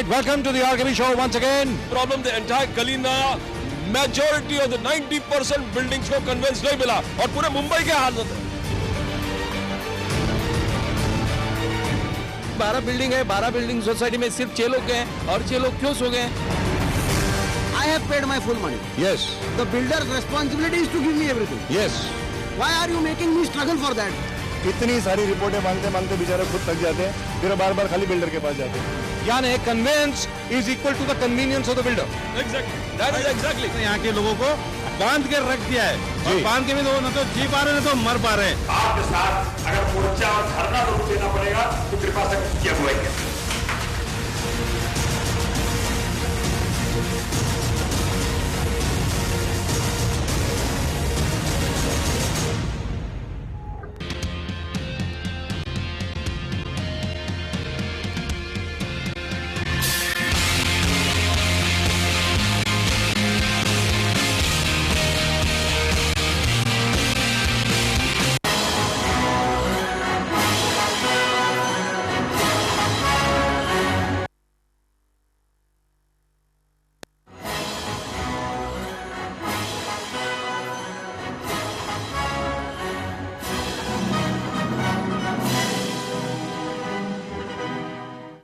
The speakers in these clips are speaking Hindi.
right, welcome to the RKB show once again. Problem the entire गली नया majority of the 90% buildings को convince नहीं मिला और पूरे मुंबई के हालत है। 12 बिल्डिंग है, 12 बिल्डिंग सोसाइटी में सिर्फ 6 लोग हैं और 6 लोग क्यों सो गए? I have paid my full money. Yes, The builder's responsibility is to give me everything. yes. Why are you making me struggle for that? इतनी सारी रिपोर्टें मांगते मांगते बेचारे खुद थक जाते हैं, फिर बार बार खाली बिल्डर के पास जाते हैं। यानी conveyance is equal to the convenience of the builder. Exactly. That is exactly. यहाँ के लोगों को बांध के रख दिया है और बांध के भी तो न तो जी पा रहे न तो मर पा रहे हैं। आपके साथ अगर मोर्चा और धरना जरूर देना पड़ेगा तो कृपा से किया हुआ है।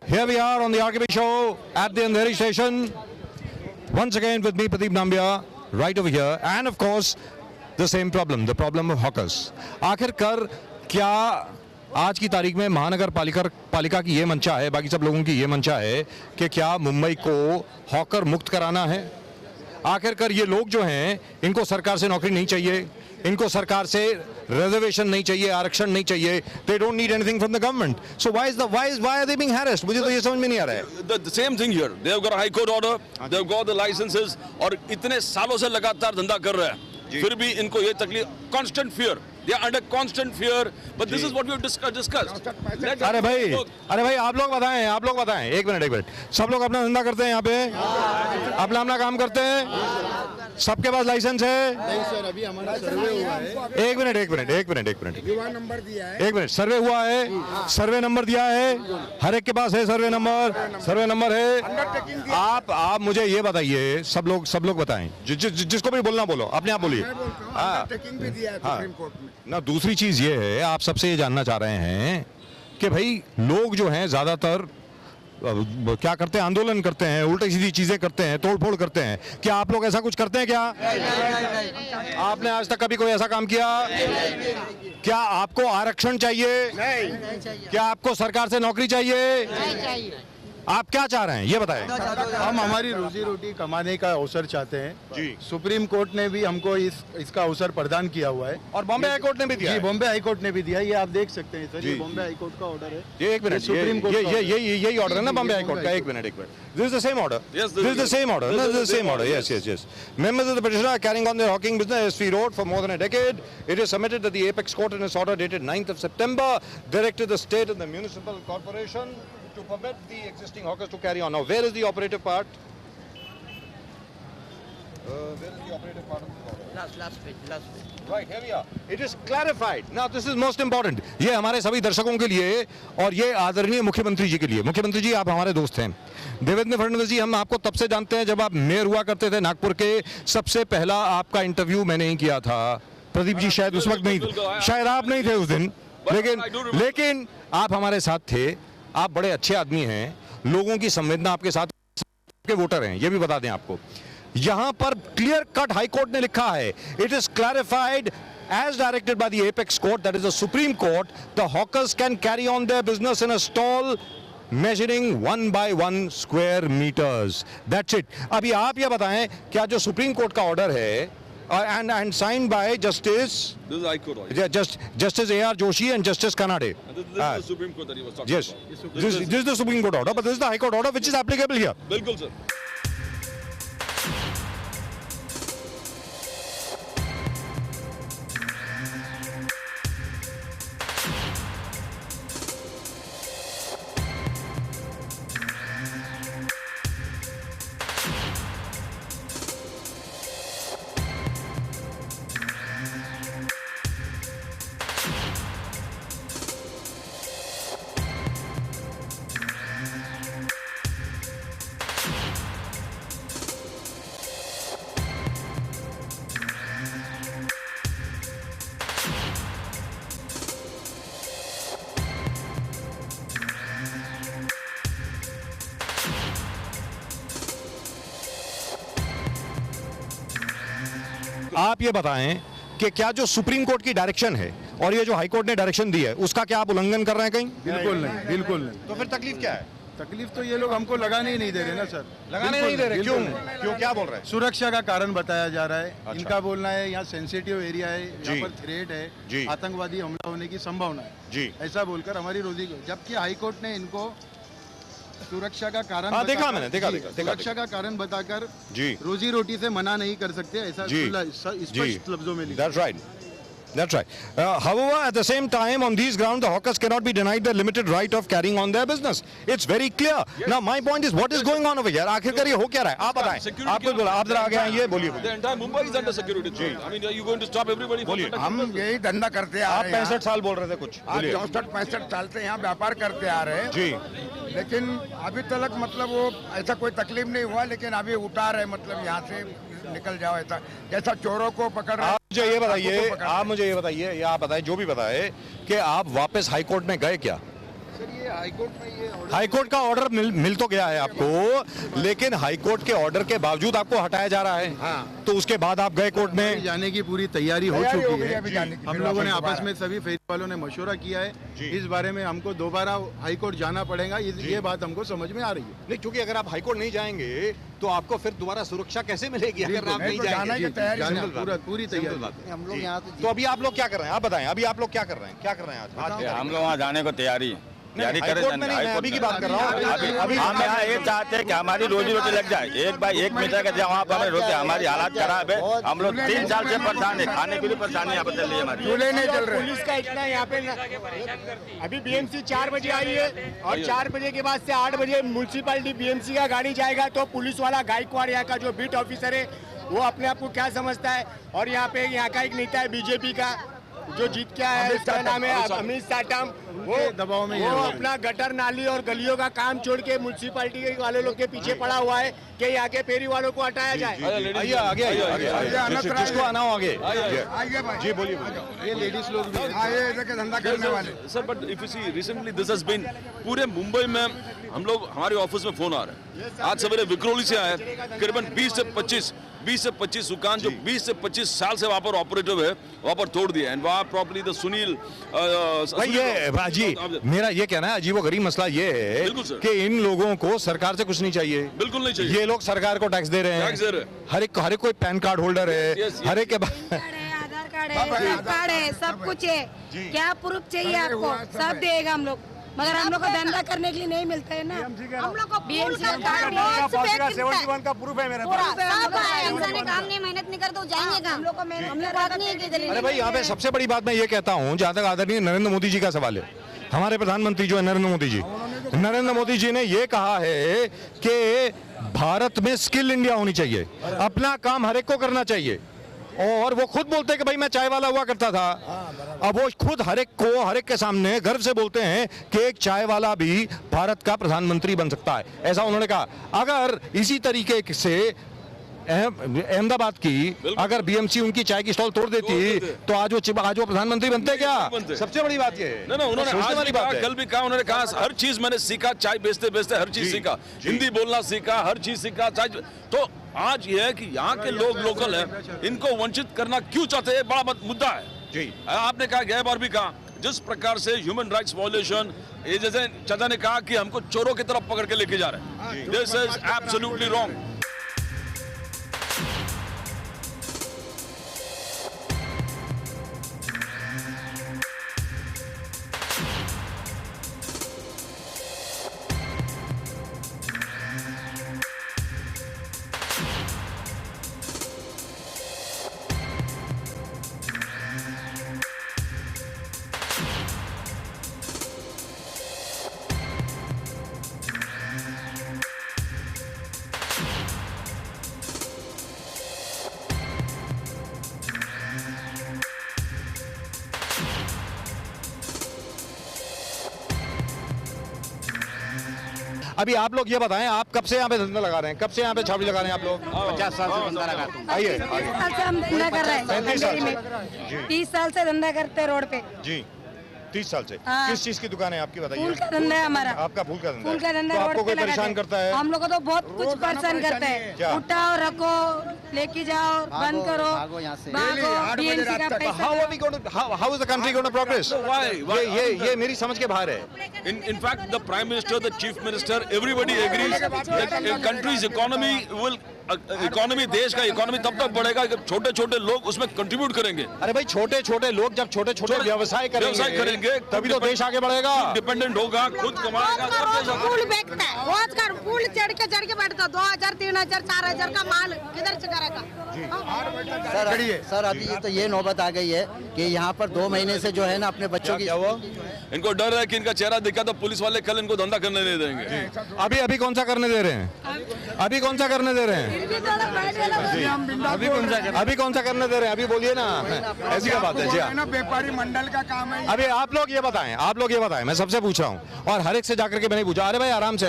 Here we are on the RKB show at the Andheri station. Once again with me, Pradeep Nambia, right over here. And of course, the same problem, the problem of hawkers. आखिरकार क्या आज की तारीख में महानगर पालिका की ये मंशा है, बाकी सब लोगों की ये मंशा है कि क्या मुंबई को हॉकर मुक्त कराना है? आखिरकार ये लोग जो हैं, इनको सरकार से नौकरी नहीं चाहिए, इनको सरकार से रिजर्वेशन नहीं चाहिए, आरक्षण नहीं चाहिए. They don't need anything from the government. So why are they being harassed? मुझे तो ये समझ में नहीं आ रहा है. The same thing here. They have got a high court order. They have got the licenses और इतने सालों से लगातार धंधा कर रहे हैं. फिर भी इनको ये तकलीफ, constant fear. They are under constant fear. But this is what we have discussed. अरे भाई आप लोग बताएं. एक मिनट. सब लोग अपना धंधा करते हैं यहाँ पे, अपना काम करते हैं, सबके पास लाइसेंस है. नहीं सर, अभी हमारा सर्वे हुआ है। एक मिनट. युवा नंबर दिया है। एक मिनट. सर्वे हुआ है, सर्वे नंबर दिया है, हर एक के पास है सर्वे नंबर है. आप मुझे ये बताइए, सब लोग बताएं, जिसको भी बोलना बोलो, अपने आप बोलिए. अंडरटेकिंग भी दिया है सुप्रीम कोर्ट में। ना दूसरी चीज ये है, आप सबसे ये जानना चाह रहे हैं कि भाई लोग जो हैं ज्यादातर क्या करते हैं, आंदोलन करते हैं, उल्टी सीधी चीजें करते हैं, तोड़फोड़ करते हैं. क्या आप लोग ऐसा कुछ करते हैं क्या? आपने आज तक कभी कोई ऐसा काम किया? क्या आपको आरक्षण चाहिए? क्या आपको सरकार से नौकरी चाहिए? आप क्या चाह रहे हैं ये बताएं. हम हमारी रोजी रोटी कमाने का अवसर चाहते हैं जी. सुप्रीम कोर्ट ने भी हमको इसका अवसर प्रदान किया हुआ है और बॉम्बे हाई कोर्ट ने भी दिया जी, है. बॉम्बे हाई कोर्ट ने भी दिया है. ये आप देख सकते हैं सर, जी, ये बॉम्बे हाई कोर्ट का ऑर्डर है. ये एक मिनट, सुप्रीम कोर्ट यही ऑर्डर है ना बॉम्बे हाई कोर्ट का. एक minute. This is the same order. Yes, this is the same order. This is the same order. Yes. Members of the petitioner are carrying on their hawking business at SV Road for more than a decade. It is submitted that the Apex Court in its order dated 9th of September directed the state and the municipal corporation to permit the existing hawkers to carry on. Now, where is the operative part? Where is the operative part of the order? Last page. Right, here we are. It is clarified. Now, this is most important. ये हमारे सभी दर्शकों के लिए और ये आदरणीय मुख्यमंत्री जी के लिए. मुख्यमंत्री जी, आप हमारे दोस्त हैं. देवेंद्र फडणवीस जी, हम आपको तब से जानते हैं जब आप मेयर हुआ करते थे नागपुर के. सबसे पहला आपका इंटरव्यू मैंने ही किया था. प्रदीप जी शायद उस वक्त नहीं थे, शायद आप नहीं थे उस दिन, लेकिन आप हमारे साथ थे. आप बड़े अच्छे आदमी हैं, लोगों की संवेदना आपके साथ, के वोटर हैं, ये भी बता दें आपको. यहां पर क्लियर कट हाई कोर्ट ने लिखा है, it is clarified as directed by the apex court, that is the supreme court, the hawkers can carry on their business in a stall measuring 1 by 1 square meters. That's it. अभी आप ये बताएं, क्या जो सुप्रीम कोर्ट का ऑर्डर है and signed by Justice This is High Court order. Justice A.R. Joshi and Justice Kanade. This is the Supreme Court that he was talking Yes, about. this is the Supreme Court order, but this is the High Court order which is applicable here. बिल्कुल सर. आप ये बताएं कि क्या जो सुप्रीम कोर्ट की डायरेक्शन है और ये जो हाई कोर्ट ने डायरेक्शन दी है उसका क्या आप उल्लंघन कर रहे हैं कहीं? बिल्कुल नहीं, बिल्कुल नहीं। तो फिर तकलीफ क्या है? तकलीफ तो ये लोग हमको लगाने ही नहीं दे रहे ना सर। लगाने बिल्कुल, नहीं दे रहे, क्यों? बिल्कुल। क्यों, क्या बोल रहे हैं? सुरक्षा का कारण बताया जा रहा है। अच्छा। इनका बोलना है यहाँ सेंसिटिव एरिया है, जी। यहाँ पर थ्रेट जी। है, आतंकवादी हमला होने की संभावना है, जी। ऐसा बोलकर हमारी रोजी को, जबकि हाईकोर्ट ने इनको सुरक्षा का कारण हाँ, देखा बताकर- मैंने, देखा, जी, देखा, देखा, सुरक्षा का कारण बताकर जी। रोजी रोटी से मना नहीं कर सकते, ऐसा जी। स्पष्ट लफ्जों में लिखा। That's right. That's right. However, at the same time, on these grounds, the hawkers cannot be denied the limited right of carrying on their business. It's very clear. Now, my point is, what is going on over here? आखिरकार ये हो क्या रहा है? आप बताएं. Security आप कुछ बोला, आप जरा आगे आइए, बोलिए. The entire Mumbai is under security threat. I mean, are you going to stop everybody from protecting हम themselves? यही धंधा करते आ आप रहे हैं 65 साल बोल रहे थे कुछ. आज बोलिए. 64-65 साल से यहाँ व्यापार करते आ रहे हैं जी. लेकिन अभी तक मतलब वो ऐसा कोई तकलीफ नहीं हुआ, लेकिन अभी उतार है, मतलब यहाँ से निकल जाओ, ऐसा जैसा चोरों को पकड़ रहे आप मुझे ये बताइए, आपको पकड़ रहे हैं। आप मुझे ये बताइए, या आप बताएं, जो भी बताए कि आप वापस हाई कोर्ट में गए क्या? सर ये हाईकोर्ट में ये order- हाई कोर्ट का ऑर्डर मिल तो गया है आपको, लेकिन हाई कोर्ट के ऑर्डर के बावजूद आपको हटाया जा रहा है. हाँ। तो उसके बाद आप गए कोर्ट में. जाने की पूरी तैयारी हो तैयारी हो चुकी गई है। अभी जाने की, हम फिर लोगों ने वापस आपस दोबारा। में सभी फेरी वालों ने मशवरा किया है, इस बारे में हमको दोबारा हाई कोर्ट जाना पड़ेगा, ये बात हमको समझ में आ रही है। नहीं, क्योंकि अगर आप हाई कोर्ट नहीं जाएंगे तो आपको फिर दोबारा सुरक्षा कैसे मिलेगी अगर आप नहीं तो जाना जाएंगे? की तैयारी जाने सिंपल पूरा पूरी तैयारी। हम लोग यहाँ तो अभी आप लोग क्या कर रहे हैं? आप बताएं, अभी आप लोग क्या कर रहे हैं? क्या कर रहे हैं आज? हम लोग वहाँ जाने को तैयारी तैयारी हाई करें कोर्ट में नहीं, मैं अभी की बात कर रहा हूँ. अभी हम यहाँ ये चाहते हैं कि हमारी रोजी रोटी लग जाए. एक बार 1 मीटर का जहाँ पर हमें रोटी, हमारी हालत खराब है. हम लोग 3 साल से परेशान है, खाने की भी परेशानी यहाँ पर चल रही है हमारी. चूल्हे नहीं चल रहे। पुलिस का इतना यहाँ पे अभी बीएमसी 4 बजे आई है और 4 बजे के बाद से 8 बजे म्यूनसिपालिटी बीएमसी का गाड़ी जाएगा तो पुलिस वाला गायकवाड़ यहाँ का जो बीट ऑफिसर है वो अपने आप को क्या समझता है. और यहाँ पे यहाँ का एक नेता है बीजेपी का जो जीत के आया है, उसका नाम है अमित साटम. वो दबाव में ये वो हो रहा है। अपना गटर नाली और गलियों का काम छोड़ के म्यूनसिपालिटी के वाले लोग के पीछे पड़ा हुआ है कि यहाँ के फेरी वालों को हटाया जाए. आइए, आगे आइए, जिसको आना हो आगे. आइए भाई, जी, बोलिए. ये लेडीज लोग भी हैं। हाँ, ये ऐसे के धंधा करने वाले। Sir, but if you see recently this has been पूरे मुंबई में हम लोग, हमारे ऑफिस में फोन आ रहे हैं. आज सवेरे विक्रोली से आए करीबन 20 से 25 दुकान जो 20 से 25 साल से वहाँ पर ऑपरेटिव है, वहाँ पर तोड़ दिया. एंड वहाँ प्रॉपर्ली द सुनील भाई ये बाजी, मेरा ये कहना है, अजीबो गरीब मसला ये है बिल्कुल सर. कि इन लोगों को सरकार से कुछ नहीं चाहिए. बिल्कुल नहीं चाहिए. ये लोग सरकार को टैक्स दे रहे टैक्स दे हैं. रहे हैं. हर एक कोई पैन कार्ड होल्डर है. Yes, yes. हर एक के आधार कार्ड है, सब कार्ड है, सब कुछ है. क्या प्रूफ चाहिए आपको? सब देगा हम लोग, मगर हम लोग को धंधा करने के लिए नहीं मिलता है ना. हम लोग को बीएमसी का कार्ड बहुत से 71 का प्रूफ है मेरे पूरा पास. सब है. इंसान ने काम नहीं, मेहनत नहीं कर तो जाएंगे कहाँ? हम लोग को मेहनत हम लोग बात नहीं है कि जल्दी अरे भाई, यहाँ पे सबसे बड़ी बात मैं ये कहता हूँ, जहाँ तक आदरणीय नरेंद्र मोदी जी का सवाल है, हमारे प्रधानमंत्री जो है नरेंद्र मोदी जी ने ये कहा है कि भारत में स्किल इंडिया होनी चाहिए, अपना काम हर एक को करना चाहिए. और वो खुद बोलते हैं कि भाई मैं चाय वाला हुआ करता था. अब वो खुद हर एक के सामने गर्व से बोलते हैं कि एक चाय वाला भी भारत का प्रधानमंत्री बन सकता है, ऐसा उन्होंने कहा. अगर इसी तरीके से अहमदाबाद की अगर बीएमसी उनकी चाय की स्टॉल तोड़ देती तो आज वो प्रधानमंत्री बनते क्या? सबसे बड़ी बात ये है. ना उन्होंने सोचने आज वाली भी बात कहा, है. कल भी कहा, उन्होंने कहा हर चीज मैंने सीखा, चाय बेचते बेचते हर चीज सीखा, हिंदी बोलना सीखा, हर चीज सीखा, चाय. तो आज ये है कि यहाँ के लोग लोकल है, इनको वंचित करना क्यों चाहते हैं, बड़ा मुद्दा है. जी, आपने कहा, गए बार भी कहा, जिस प्रकार से ह्यूमन राइट्स वायलेशन, ये जैसे चाचा ने कहा कि हमको चोरों की तरफ पकड़ के लेके जा रहे हैं, दिस इज एब्सोल्युटली रॉन्ग. अभी आप लोग ये बताएं, आप कब से यहाँ पे धंधा लगा रहे हैं, कब से यहाँ पे छावनी लगा रहे हैं आप लोग? 50 साल से धंधा लगाता हूँ. आइए. 30 साल से हम धंधा कर रहे हैं. 35 साल अंधेरी से. में 30 साल से धंधा करते हैं रोड पे. जी, 30 साल से। हाँ। किस चीज की दुकान है आपकी बताइए? फूल का धंधा है हमारा। आपका फूल का धंधा फूल का है। धंधा तो रोड आपको पे कोई लगाते परेशान हैं। करता है? हम लोग को तो बहुत कुछ परेशान करते क्या? हैं। उठाओ रखो, लेके जाओ, बंद करो, भागो यहाँ से। भागो, BMC का पैसा How are we going to? How is the country going to progress? Why? ये मेरी समझ के बाहर है। In fact, the Prime Minister, the Chief Minister, everybody agrees that a country's economy will economy, देश का इकोनॉमी तब तक बढ़ेगा जब छोटे छोटे लोग उसमें कंट्रीब्यूट करेंगे। अरे भाई छोटे छोटे लोग जब छोटे छोटे व्यवसाय करेंगे तभी तो देश आगे बढ़ेगा। डिपेंडेंट होगा, खुद कमाएगा, सब देश आगे फूल बेचता है, रोज का फूल चढ़ के बैठता, 2000, 3000, 4000 का माल किधर से करेगा? सर अभी तो ये नौबत आ गई है कि यहाँ पर 2 महीने से जो है ना अपने बच्चों की इनको डर है कि इनका चेहरा दिखा तो पुलिस वाले कल इनको धंधा करने नहीं देंगे। अभी कौन सा करने दे रहे हैं? अभी कौन सा करने दे रहे हैं? अभी कौन सा करने दे रहे हैं? अभी बोलिए ना, ऐसी क्या बात है? जी हाँ, व्यापारी मंडल का काम है। अभी आप लोग ये बताएं, मैं सबसे पूछ रहा हूँ और हर एक से जाकर के मैंने पूछा। अरे भाई आराम से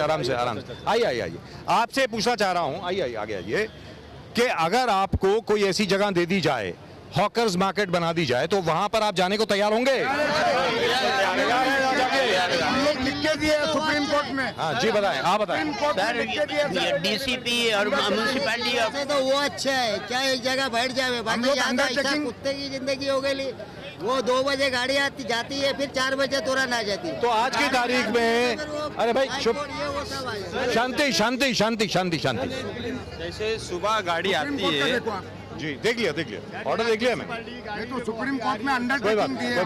आइए, आपसे पूछना चाह रहा हूँ, आइए आगे आइए, कि अगर आपको कोई ऐसी जगह दे दी जाए, हॉकर्स मार्केट बना दी जाए, तो वहां पर आप जाने को तैयार होंगे? लिख के दिए सुप्रीम कोर्ट में। हाँ जी बताएं, आप बताएं। DCP और म्यूनसिपैलिटी तो वो अच्छा है, क्या एक जगह बैठ जाए, कुत्ते की जिंदगी हो गई। वो 2 बजे गाड़ी आती जाती है, फिर 4 बजे तुरंत आ जाती है। तो आज की तारीख में, अरे भाई चुप, शांति। जैसे सुबह गाड़ी आती है, जी देख लिया, ऑर्डर देख लिया मैं। ये तो सुप्रीम कोर्ट में अंडरटेकिंग दी है।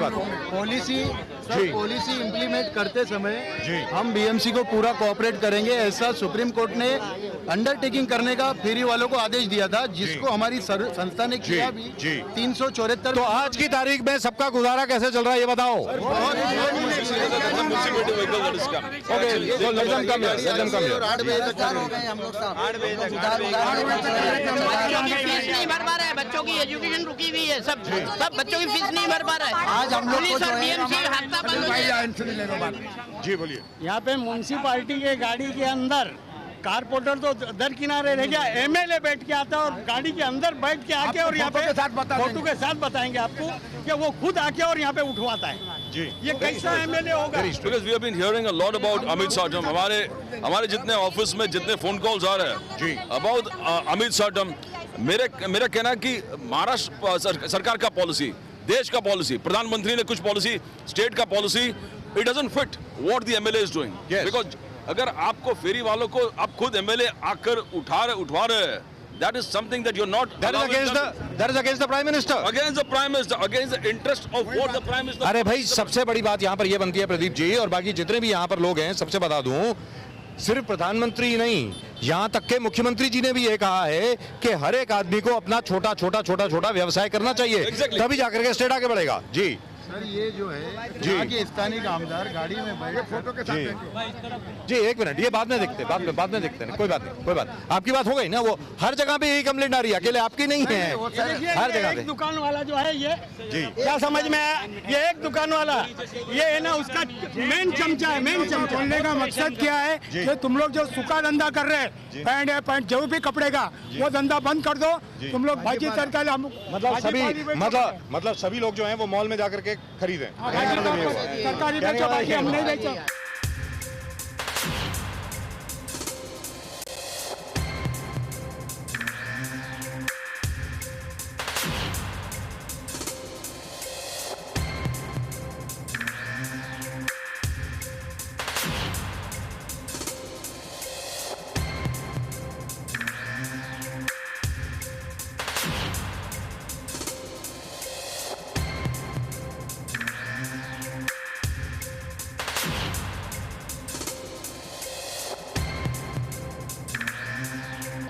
पॉलिसी इम्प्लीमेंट करते समय हम BMC को पूरा कोऑपरेट करेंगे, ऐसा सुप्रीम कोर्ट ने अंडरटेकिंग करने का फेरी वालों को आदेश दिया था, जिसको हमारी संस्था ने किया भी। 374। तो आज की तारीख में सबका गुजारा कैसे चल रहा है ये बताओ? फीस नहीं भर पा रहे हैं, बच्चों की एजुकेशन रुकी हुई है, सब बच्चों की फीस नहीं भर पा रहे हैं। आज हम लोग पुलिस और BMC हफ्ता बंद हो गया। जी बोलिए। यहाँ पे म्यूनसिपालिटी के गाड़ी के अंदर कारपोरेटर तो दर किनारे रह गया, MLA बैठ के आता है और गाड़ी के अंदर बैठ के आके और यहाँ पे फोटो के साथ बताएंगे आपको कि वो खुद आके और यहाँ पे उठवाता है। जी ये कैसा MLA होगा? Because we have been hearing a lot about Amit Satam. हमारे जितने ऑफिस में जितने फोन कॉल्स आ रहे हैं जी अबाउट अमित साटम, मेरा कहना है कि महाराष्ट्र सरकार का पॉलिसी, देश का पॉलिसी, प्रधानमंत्री ने कुछ पॉलिसी, स्टेट का policy, it doesn't fit what the MLA is doing. Because अगर आपको फेरी वालों को आप खुद MLA आकर उठवा रहे हैं, that is something that you're not, that is against the prime minister, against the interest of what the prime minister। अरे भाई सबसे बड़ी बात यहाँ पर ये बनती है प्रदीप जी और बाकी जितने भी यहाँ पर लोग हैं, सबसे बता दूं, सिर्फ प्रधानमंत्री नहीं, यहाँ तक के मुख्यमंत्री जी ने भी ये कहा है कि हर एक आदमी को अपना छोटा व्यवसाय करना चाहिए, तभी जाकर के स्टेट आगे बढ़ेगा। जी सर ये जो है यहाँ के स्थानीय कामदार गाड़ी में बैठ फोटो के साथ जी 1 मिनट, ये बाद में देखते हैं, कोई बात आपकी बात हो गई ना। वो हर जगह पे यही कंप्लेंट आ रही है, अकेले आपकी नहीं है, हर जगह पे। एक दुकान वाला जो है ये जी क्या समझ में आया, ये एक दुकान वाला ये है ना, उसका मेन चमचा है। बोलने का मकसद क्या है कि तुम लोग जो सूखा धंधा कर रहे हैं, पैंट जो भी कपड़े का, वो धंधा बंद कर दो। तुम लोग भाजी सरकार मतलब सभी लोग जो हैं वो मॉल में जाकर के खरीदें, सरकारी बेचो, बाकी हम नहीं बेचो।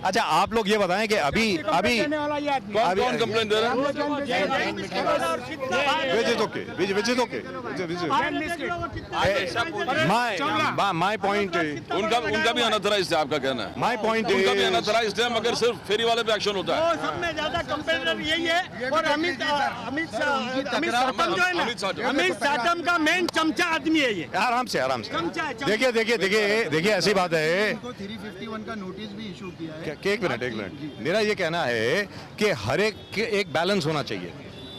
अच्छा आप लोग ये बताएं कि अभी कौन कंप्लेंट दे रहा है? माय पॉइंट, उनका भी अनऑथराइज्ड है, आपका कहना है? माय पॉइंट उनका भी अनऑथराइज्ड है, मगर सिर्फ फेरी वाले पे एक्शन होता है। सबसे ज्यादा कंप्लेंटर यही है। और अमित साटम जो है ना, अमित साटम का मेन चमचा आदमी है ये। आराम से देखिए ऐसी बात है, 351 का नोटिस भी इशू किया है। एक मिनट, मेरा ये कहना है कि हर एक बैलेंस होना चाहिए।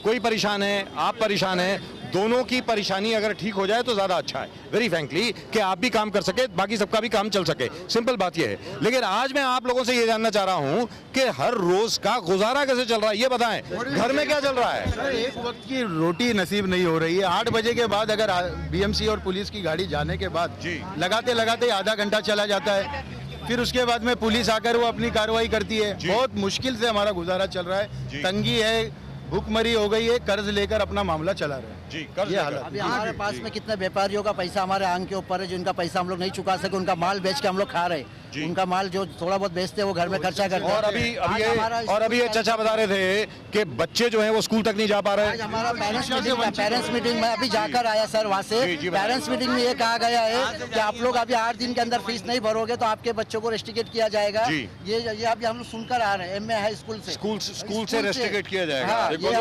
कोई परेशान है, आप परेशान हैं, दोनों की परेशानी अगर ठीक हो जाए तो ज्यादा अच्छा है, वेरी फ्रैंकली, कि आप भी काम कर सके, बाकी सबका भी काम चल सके, सिंपल बात यह है। लेकिन आज मैं आप लोगों से ये जानना चाह रहा हूं कि हर रोज का गुजारा कैसे चल रहा है, ये बताएं, घर में क्या चल रहा है? सर, एक वक्त की रोटी नसीब नहीं हो रही है। 8 बजे के बाद अगर बीएमसी और पुलिस की गाड़ी जाने के बाद लगाते लगाते आधा घंटा चला जाता है, फिर उसके बाद में पुलिस आकर वो अपनी कार्रवाई करती है। बहुत मुश्किल से हमारा गुजारा चल रहा है, तंगी है, भूखमरी हो गई है, कर्ज लेकर अपना मामला चला रहे हैं जी, कर्ज ये हालत। अभी हमारे पास में कितने व्यापारियों का पैसा हमारे आंख के ऊपर है, जिनका पैसा हम लोग नहीं चुका सके, उनका माल बेच के हम लोग खा रहे। उनका माल जो थोड़ा बहुत बेचते हैं वो घर में खर्चा करते हैं। और अभी ये चचा बता रहे थे कि बच्चे जो हैं वो स्कूल तक नहीं जा पा रहे। हमारा पेरेंट्स मीटिंग में अभी जाकर आया सर, वहाँ से पेरेंट्स मीटिंग में ये कहा गया है कि आप लोग अभी 8 दिन के अंदर फीस नहीं भरोगे तो आपके बच्चों को रेस्ट्रिकेट किया जाएगा। ये अभी हम लोग सुनकर आ रहे हैं एमए हाई स्कूल से, स्कूल से रेस्ट्रिकेट किया जाएगा। एमए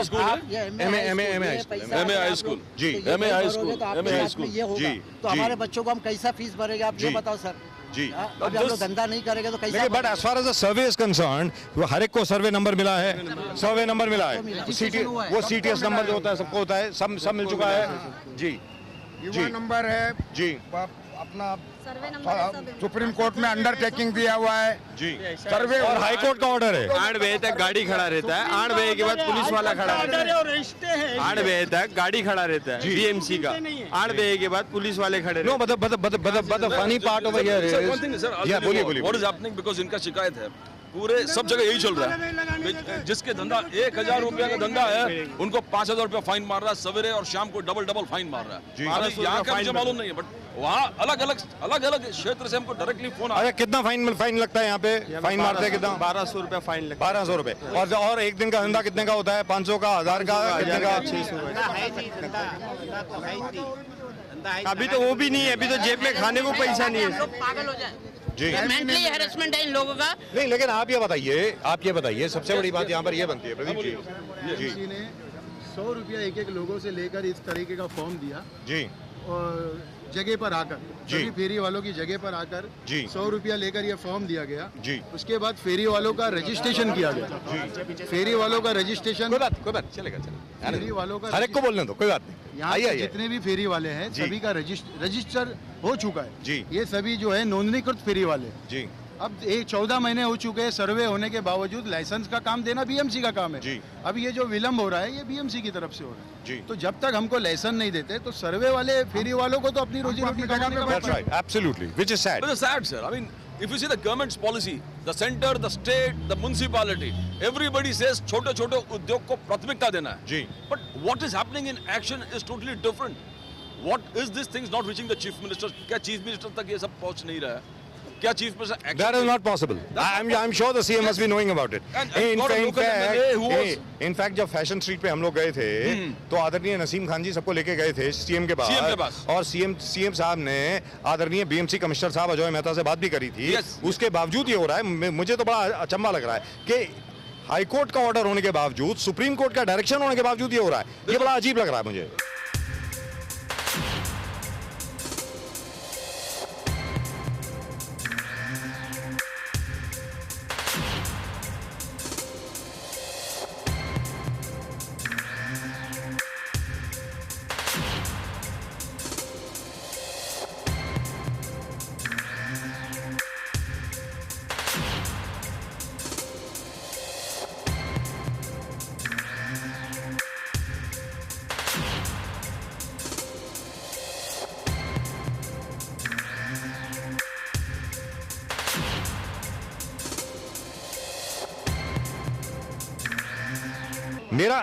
हाई स्कूल जी, MA high school, MA high school ये होगा तो हमारे बच्चों को हम कैसा फीस भरेंगे, आप ये बताओ सर जी। अभी हम लोग धंधा नहीं करेंगे तो कैसे? But as far as the survey is concern, हर एक को सर्वे नंबर मिला है, सर्वे नंबर मिला है, वो सीटीएस नंबर जो होता है सबको होता है, सब मिल चुका है जी। युवा नंबर है जी, अपना सुप्रीम कोर्ट में अंडरटेकिंग दिया हुआ है जी, सर्वे, और हाई कोर्ट का ऑर्डर है। 8 बजे तक गाड़ी खड़ा रहता है, 8 बजे के बाद पुलिस वाला खड़ा रहता है। 8 बजे तक गाड़ी खड़ा रहता है बीएमसी का, 8 बजे के बाद पुलिस वाले खड़े। No, but the funny part over here is, one thing, sir, yeah, बोलिए। what is happening, because इनका शिकायत है पूरे सब जगह यही चल रहा है, जिसके धंधा 1000 रुपया का धंधा है उनको 5000 रुपया फाइन मार रहा है, सवेरे और शाम को डबल फाइन मार रहा है। यहाँ का मुझे मालूम नहीं है, बट वहाँ अलग अलग क्षेत्र से हमको डायरेक्टली फोन आ रहा है। कितना फाइन लगता है यहाँ पे? फाइन मारते हैं कितना? 1200 रुपया फाइन लगता 1200 रुपए। और एक दिन का धंधा कितने का होता है? 500 का, 1000 का, कितने का? 600। अभी तो वो भी नहीं है, अभी तो जेब में खाने को पैसा नहीं है। पागल हो जाए जी, मेंटली हैरेसमेंट है इन लोगों का। नहीं, लेकिन आप ये बताइए, सबसे बड़ी बात यहाँ पर ये बनती है प्रदीप जी, बीएमसी ने 100 रुपया एक लोगों से लेकर इस तरीके का फॉर्म दिया जी, और जगह पर आकर सभी फेरी वालों की जगह पर आकर 100 रुपया लेकर ये फॉर्म दिया गया जी। उसके बाद फेरी वालों का रजिस्ट्रेशन किया गया जी। फेरी वालों का रजिस्ट्रेशन, कोई बात चलेगा, फेरी वालों का हर एक को बोलने दो, कोई बात नहीं। यहाँ के जितने भी फेरी वाले हैं सभी का रजिस्टर हो चुका है जी। ये सभी जो है नोंदणीकृत फेरी वाले जी। अब 14 महीने हो चुके हैं, सर्वे होने के बावजूद लाइसेंस का काम देना बीएमसी का काम है जी। अब ये जो विलम्ब हो रहा है ये बीएमसी की तरफ से हो रहा है जी। तो जब तक हमको लाइसेंस नहीं देते तो सर्वे वाले फेरी वालों को तो अपनी रोजी रोटी कमाने का That's right, absolutely, which is sad. But it's sad, sir. I mean, if you see the government's policy, the center, the state, the municipality, everybody says छोटे उद्योग को प्राथमिकता देना है जी। But what is happening in action is totally different. What is this things not reaching the chief minister? क्या चीफ मिनिस्टर तक ये सब पहुंच नहीं रहा है? क्या chief minister? That is not possible. I'm sure the CM must be knowing about it. In fact, जब फैशन स्ट्रीट पे हम लोग गए थे तो आदरणीय नसीम खान जी सबको लेके गए थे सीएम के पास, और सीएम साहब ने आदरणीय बीएमसी कमिश्नर साहब अजय मेहता से बात भी करी थी। उसके बावजूद ये हो रहा है, मुझे तो बड़ा अचंभा लग रहा है कि हाई कोर्ट का ऑर्डर होने के बावजूद, सुप्रीम कोर्ट का डायरेक्शन होने के बावजूद ये हो रहा है। ये बड़ा अजीब लग रहा है मुझे।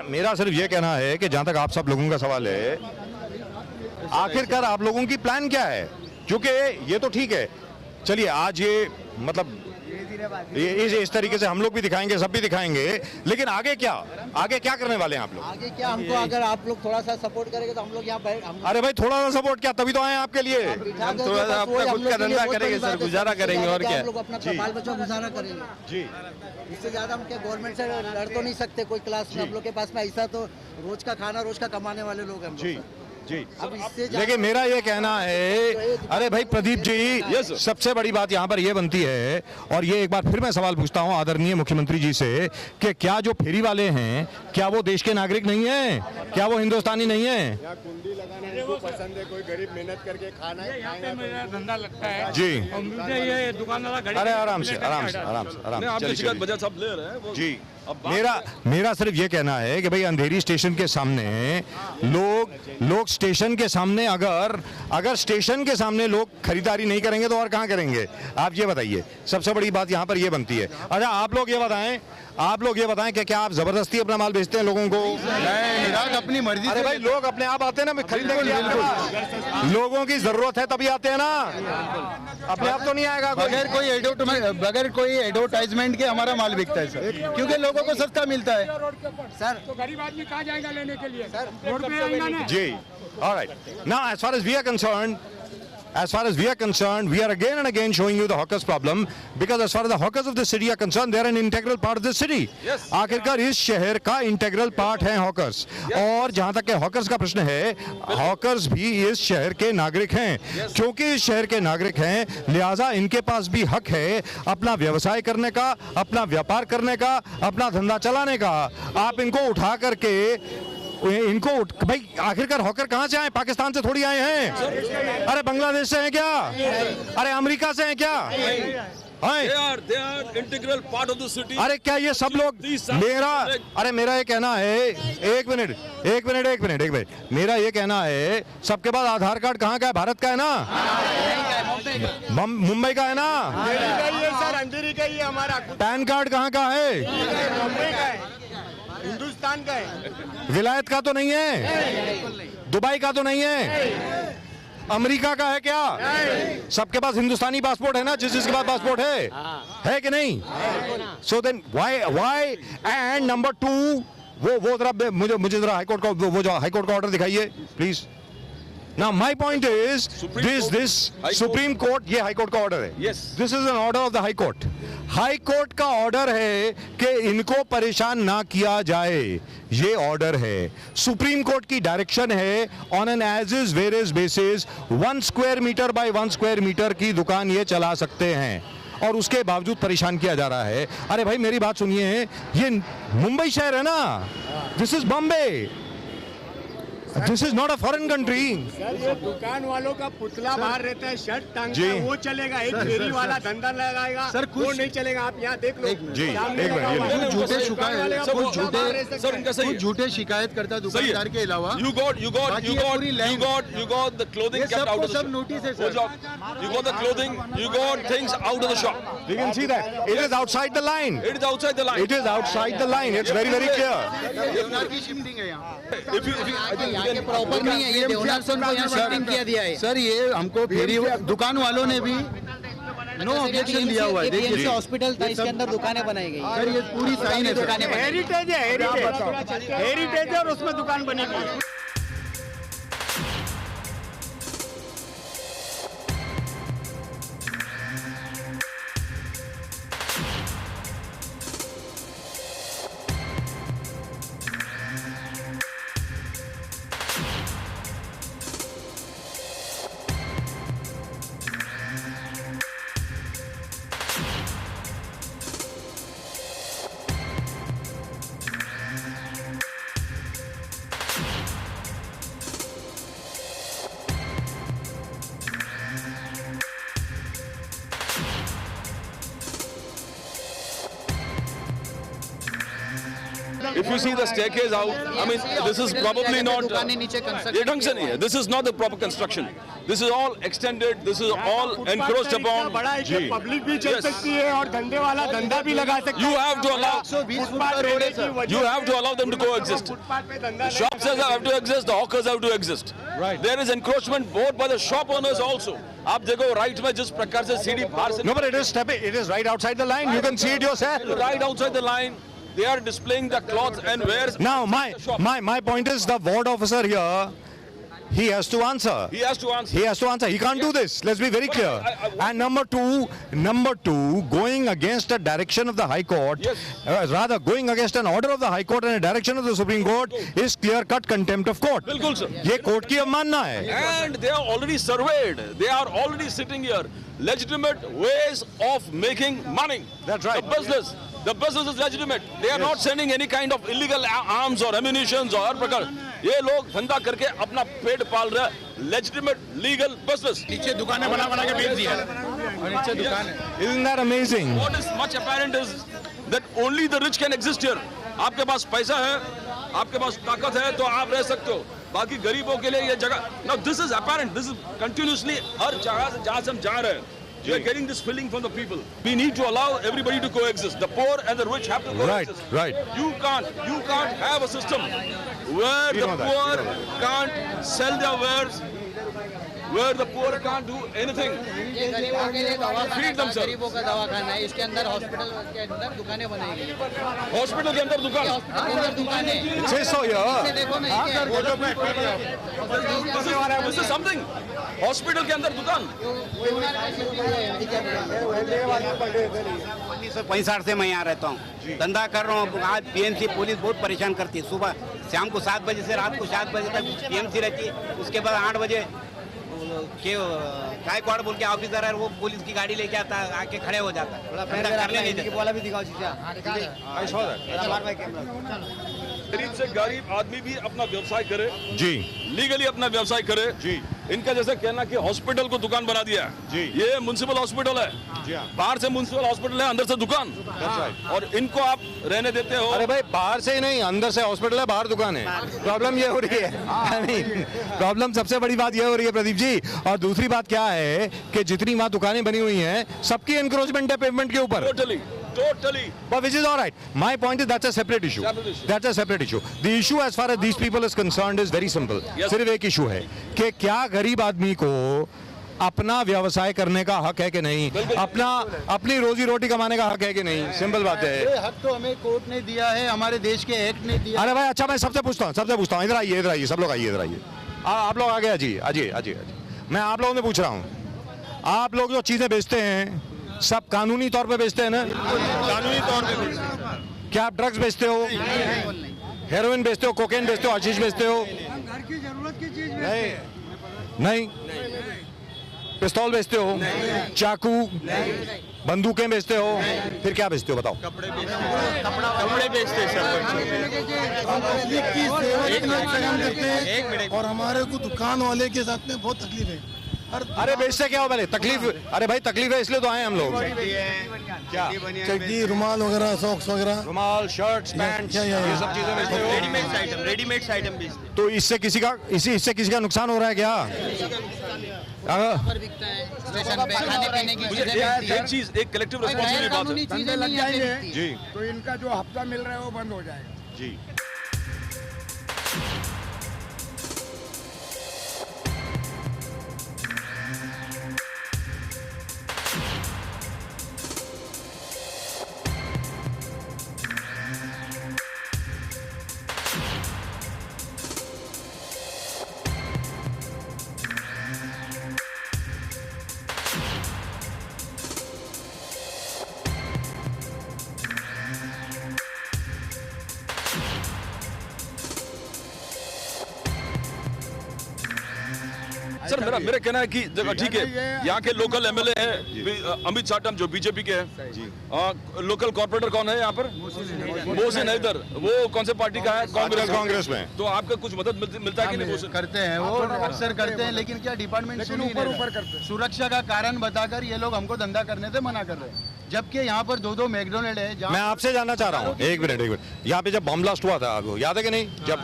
मेरा सिर्फ ये कहना है कि जहां तक आप सब लोगों का सवाल है, आखिरकार आप लोगों की प्लान क्या है? क्योंकि ये तो ठीक है, चलिए आज ये मतलब इस तरीके से हम लोग भी दिखाएंगे, सब भी दिखाएंगे, लेकिन आगे क्या करने वाले हैं आप लोग? आगे क्या, हमको अगर आप लोग थोड़ा सा सपोर्ट करेंगे तो हम लोग यहाँ अरे भाई थोड़ा सा सपोर्ट क्या, तभी तो आए आपके लिए। हम थोड़ा सा अपना खुद का धंधा करेंगे सर, गुजारा करेंगे और क्या। हम लोग अपना बाल बच्चों गुजारा करेंगे जी। इससे ज्यादा हम क्या गवर्नमेंट से लड़ तो नहीं सकते कोई क्लास में। हम लोग के पास में ऐसा तो रोज का खाना रोज का कमाने वाले लोग हैं जी जी। लेकिन मेरा ये कहना है, अरे भाई प्रदीप जी, सबसे बड़ी बात यहाँ पर ये बनती है, और ये एक बार फिर मैं सवाल पूछता हूँ आदरणीय मुख्यमंत्री जी से, कि क्या जो फेरी वाले हैं, क्या वो देश के नागरिक नहीं हैं? क्या वो हिंदुस्तानी नहीं है? कुंडी लगाना इनको पसंद है, कोई गरीब मेहनत करके खाना है, मेरा धंधा लगता है जी। और मुझे ये दुकान वाला अरे आराम से आराम से आराम से आराम से, चलिए, चलिए। बजाज साहब ले रहे हैं वो। जी। मेरा सिर्फ ये कहना है कि भाई अंधेरी स्टेशन के सामने लोग स्टेशन के सामने अगर स्टेशन के सामने लोग खरीदारी नहीं करेंगे तो और कहाँ करेंगे? आप ये बताइए, सबसे बड़ी बात यहाँ पर ये बनती है। अच्छा आप लोग ये बताएं कि क्या आप जबरदस्ती अपना माल बेचते हैं लोगों को? ग्राहक अपनी मर्जी अरे भाई लोग अपने आप आते हैं ना खरीदने के लिए, लोगों की जरूरत है तभी आते हैं ना, अपने आप तो नहीं आएगा। बगैर कोई एडवर्टाइजमेंट के हमारा माल बिकता है सर, क्योंकि लोगों को सस्ता मिलता है सर। तो गरीब आदमी कहाँ जाएगा लेने के लिए? रोड पे आएगा ना। जी, all right. Now, as far as we are concerned, we are again and again showing you the hawkers problem, because as far as the hawkers of the city are concerned, they are an integral part of the city. Yes. आखिरकार इस शहर का इंटीग्रल पार्ट है हॉकर्स, और जहां तक के हॉकर्स का प्रश्न है, हॉकर्स भी इस शहर के नागरिक हैं। क्योंकि इस शहर के नागरिक हैं, लिहाजा इनके पास भी हक है अपना व्यवसाय करने का, अपना व्यापार करने का, अपना धंधा चलाने का। आप इनको उठा करके भाई आखिरकार हॉकर कहाँ से आए? पाकिस्तान से थोड़ी आए हैं, अरे बांग्लादेश से हैं क्या? अरे अमेरिका से हैं क्या? They are integral part of the city. अरे क्या ये सब लोग मेरा ये कहना है, एक मिनट, मेरा ये कहना है, सबके पास आधार कार्ड कहाँ का है? भारत का है ना? मुंबई का है ना? सर अंधेरी का ही है हमारा। पैन कार्ड कहाँ का है? मुंबई का है, हिंदुस्तान का है। विलायत का तो नहीं है? दुबई का तो नहीं है? अमेरिका का है क्या? सबके पास हिंदुस्तानी पासपोर्ट है ना, जिसके पास पासपोर्ट है कि नहीं? So then why and number 2, वो जरा मुझे जरा हाईकोर्ट का वो जो हाईकोर्ट का ऑर्डर दिखाइए please. Now my point is this Supreme Court, ये हाई कोर्ट का ऑर्डर है। Yes. This is an order of the High Court. High court का ऑर्डर है कि इनको परेशान ना किया जाए, ये ऑर्डर है। सुप्रीम कोर्ट की डायरेक्शन है on an as is where is basis 1 square metre by 1 square metre की दुकान ये चला सकते हैं, और उसके बावजूद परेशान किया जा रहा है। अरे भाई मेरी बात सुनिए, ये मुंबई शहर है ना, this is Bombay, this is not a foreign country. ये दुकान वालों का पुतला बाहर रहता है, शर्ट टांगता है, वो चलेगा। एक फेरी वाला धंधा लगाएगा सर, वो नहीं चलेगा। आप यहाँ देख लो जी, कुछ झूठे शिकायत करता दुकानदार के अलावा You got the clothing kept out of the shop. Notice है sir. You got the clothing, you got things out of the shop. You can see that it is outside the line. It is outside the line. It is outside the line. It's very very clear. Proper नहीं है, ये देवनाथ को यहाँ शिफ्टिंग किया दिया है सर। ये हमको फेरी दुकान वालों ने भी नो ऑब्जेक्शन दिया हुआ है। देखिए हॉस्पिटल था, इसके अंदर दुकानें बनाई गई सर, ये पूरी साइन है। हेरिटेज है, हेरिटेज और उसमें दुकान बनेगी। If you see the staircase out, I mean, this is probably not. ये ढंग से नहीं है. This is not the proper construction. This is all extended. This is all encroached upon. बड़ा है कि पब्लिक भी चल सकती है और धंधे वाला धंधा भी लगा सकता है। You have to allow. You have to allow them to coexist. Shops have to exist. The hawkers have to exist. Right. There is encroachment both by the shop owners also. आप देखो right में जिस प्रकार से सीढ़ी बाहर से. No, but it is right outside the line. You can see it yourself. Right outside the line. They are displaying the clothes and wares. Now my point is, the ward officer here he has to answer. He has to answer. He has to answer. He can't do this. Let's be very clear. And number two, going against a direction of the High Court, rather going against an order of the High Court and a direction of the Supreme Court is clear-cut contempt of court. बिल्कुल sir. ये कोर्ट की अवमानना है. And they are already surveyed. They are already sitting here. Legitimate ways of making money. That's right. The business is legitimate. They are not sending any kind of illegal arms or ammunitions or हर प्रकार. ये लोग धंधा करके अपना पेट पाल रहे हैं. Legitimate legal business. नीचे दुकानें बना के बेच दिया और नीचे दुकान है. Isn't that amazing? What is much apparent is that only the rich can exist here. आपके पास पैसा है, आपके पास ताकत है तो आप रह सकते हो. बाकी गरीबों के लिए ये जगह. Now this is apparent. This is continuously हर जगह से जहाँ से हम जा रहे हैं. We are getting this feeling from the people. We need to allow everybody to coexist. The poor and the rich have to coexist. Right. You can't have a system where the poor can't sell their wares, where the poor can't do anything. ये गरीबों के लिए दवाखाना Feed them, है, sir. गरीबों का दवाखाना है. इसके अंदर हॉस्पिटल के अंदर दुकानें बनाई गई है. हॉस्पिटल के अंदर दुकान. हॉस्पिटल के अंदर दुकानें. It says so here. इसे देखो ना ये This is something. हॉस्पिटल के अंदर दुकान. 1965 से मैं यहाँ रहता हूँ, धंधा कर रहा हूँ. आज पीएमसी पुलिस बहुत परेशान करती है. सुबह शाम को 7 बजे से रात को 7 बजे तक पीएमसी रहती है. उसके बाद 8 बजे के गायकवाड़ बोल के ऑफिसर है, वो पुलिस की गाड़ी लेके आता है, आके खड़े हो जाता है. धंधा करने नहीं देता. बोला भी दिखाओ चीज़ा. गरीब से गरीब आदमी भी अपना व्यवसाय करे जी, लीगली अपना व्यवसाय करे जी. इनका जैसे कहना कि हॉस्पिटल को दुकान बना दिया जी. ये म्युनिसिपल हॉस्पिटल है. बाहर से म्युनिसिपल हॉस्पिटल है, अंदर से दुकान. और इनको आप रहने देते हो. अरे भाई बाहर से ही नहीं, अंदर से हॉस्पिटल है, बाहर दुकान है. प्रॉब्लम ये हो रही है. प्रॉब्लम सबसे बड़ी बात ये हो रही है प्रदीप जी. और दूसरी बात क्या है कि जितनी वहाँ दुकानें बनी हुई हैं सबकी एनक्रोचमेंट है पेमेंट के ऊपर. Totally. But which is all right. My point is that's a separate issue. That's a separate issue. The issue as far as these people is concerned is very simple. सिर्फ एक इशू है कि क्या गरीब आदमी को अपना व्यवसाय करने का हक है कि नहीं, अपनी रोजी रोटी कमाने का हक है कि नहीं. सिंपल बात है. ये हक तो हमें कोर्ट ने दिया है, हमारे देश के एक्ट ने दिया. अरे भाई अच्छा, मैं सबसे पूछता हूँ. इधर आइए, सब लोग आइए, इधर आइए. आप लोग आगे आइए. मैं आप लोगों से पूछ रहा हूँ, आप लोग जो चीजें बेचते हैं सब कानूनी तौर पे बेचते हैं ना? कानूनी तौर पे. क्या आप ड्रग्स बेचते हो, हेरोइन बेचते हो, कोकेन बेचते हो, हशीश बेचते हो? घर की जरूरत की चीज नहीं. पिस्तौल बेचते हो, चाकू, बंदूकें बेचते हो, फिर क्या बेचते हो बताओ? कपड़े बेचते हैं और हमारे को दुकान वाले के साथ में बहुत तकलीफ है. अरे बेचते क्या हो पहले? तकलीफ, अरे भाई तकलीफ है इसलिए तो आए हम लोग. क्या? चड्डी, रुमाल वगैरह, सॉक्स वगैरह, रुमाल, शर्ट्स, पैंट्स, ये सब चीजें बेचते हो. रेडीमेड आइटम बेचते हैं. तो इससे किसी का नुकसान हो रहा है क्या? खाने पीने की चीजें. एक चीज, एक कलेक्टिव रिस्पॉन्सिबिलिटी बात है. चीजें लग जाएंगे जी. तो इनका जो हफ्ता मिल रहा है वो बंद हो जाएगा. जी. सर मेरा कहना है कि जगह ठीक है, यहाँ के लोकल एमएलए हैं अमित चाटम जो बीजेपी के हैं. लोकल कॉर्पोरेटर कौन है यहाँ पर? मोहसिन हैदर. वो कौन से पार्टी का है? कांग्रेस में. तो आपका कुछ मदद मिलता है कि नहीं? करते हैं वो, अक्सर करते हैं, लेकिन क्या डिपार्टमेंट ऊपर करते हैं. सुरक्षा का कारण बताकर ये लोग हमको धंधा करने से मना कर रहे हैं, जबकि यहाँ पर 2 मैकडोनल्ड है. मैं आपसे जानना चाह रहा हूँ, एक मिनट. यहाँ पे जब बम ब्लास्ट हुआ था, आपको याद है कि नहीं? जब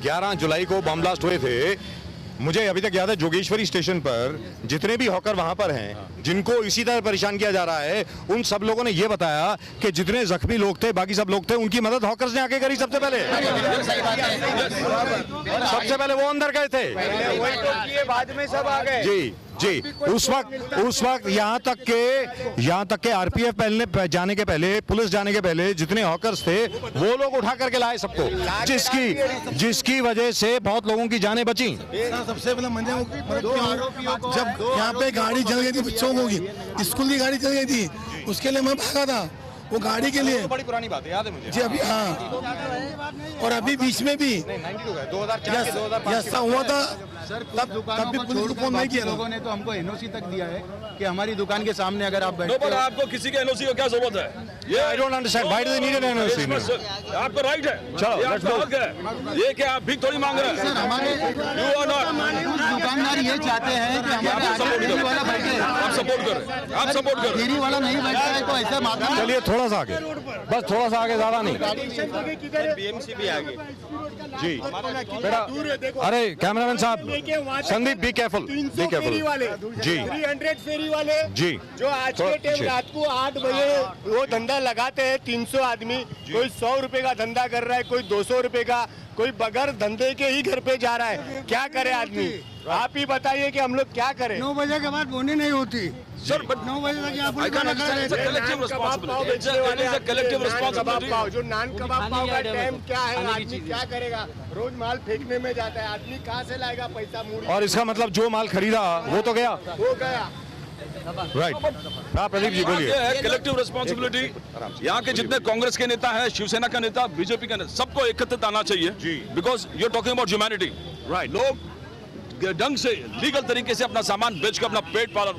11 जुलाई को बम ब्लास्ट हुए थे, मुझे अभी तक याद है जोगेश्वरी स्टेशन पर जितने भी हॉकर वहां पर हैं जिनको इसी तरह परेशान किया जा रहा है, उन सब लोगों ने ये बताया कि जितने जख्मी लोग थे, बाकी सब लोग थे, उनकी मदद हॉकर्स ने आके करी. सबसे पहले वो अंदर गए थे, बाद में सब आ गए. जी जी उस वक्त यहाँ तक के आरपीएफ पहले जाने के पहले, पुलिस जाने के पहले जितने हॉकर्स थे वो लोग उठा करके लाए सबको, जिसकी वजह से बहुत लोगों की जानें बची। सबसे पहले जब यहाँ पे गाड़ी चल गई थी बच्चों को की, स्कूल की गाड़ी चल गई थी, उसके लिए मैं भागा था वो गाड़ी के लिए। बड़ी पुरानी बात है, याद है मुझे जी अभी। हाँ, और अभी बीच में भी 2004 हुआ था, तब भी पुलिस को फोन नहीं किया। लोगों ने तो हमको एनओसी तक दिया है कि हमारी दुकान के सामने अगर आप बैठते हो। आपको किसी के एनओसी की क्या जरूरत है? ये I don't understand why do they need an NOC. आपका राइट है, चलो लेट्स गो। ये क्या आप भीख थोड़ी मांग रहे हैं? सर हमारे यू आर नॉट। दुकानदार ये चाहते हैं कि हमारे फेरी वाला बैठे। आप सपोर्ट कर रहे हैं, आप सपोर्ट कर रहे हैं। फेरी वाला नहीं बैठता है तो ऐसा मामला। चलिए थोड़ा सा आगे, बस थोड़ा सा आगे, ज्यादा नहीं। बीएमसी भी आगे जी बेटा, अरे कैमरामैन साहब, Sandeep be careful, be careful जी। 300 फेरी वाले जी जो आज के टाइम रात को 8 बजे वो धंधा लगाते हैं। 300 आदमी, कोई 100 रुपए का धंधा कर रहा है, कोई 200 रुपए का, कोई बगैर धंधे के ही घर पे जा रहा है। क्या करे आदमी? आप ही बताइए कि हम लोग क्या करें? 9 बजे के बाद बोनी नहीं होती सर, बट 9 बजे तक यहाँ I can't understand. It's a collective responsibility. It's a collective responsibility. पाव जो नान कबाब पाव का टाइम क्या है? आदमी क्या करेगा? रोज माल फेंकने में जाता है, आदमी कहाँ से लाएगा पैसा? मूड़ी और इसका मतलब जो माल खरीदा वो तो गया, हो गया। राइट। हाँ प्रदीप जी बोलिए। Collective responsibility. यहाँ के जितने कांग्रेस के नेता हैं, शिवसेना का नेता, बीजेपी का नेता, सबको एकत्रित आना चाहिए। Because you are talking about humanity, right. लोग ढंग से लीगल तरीके से अपना सामान बेच कर अपना पेट पालन।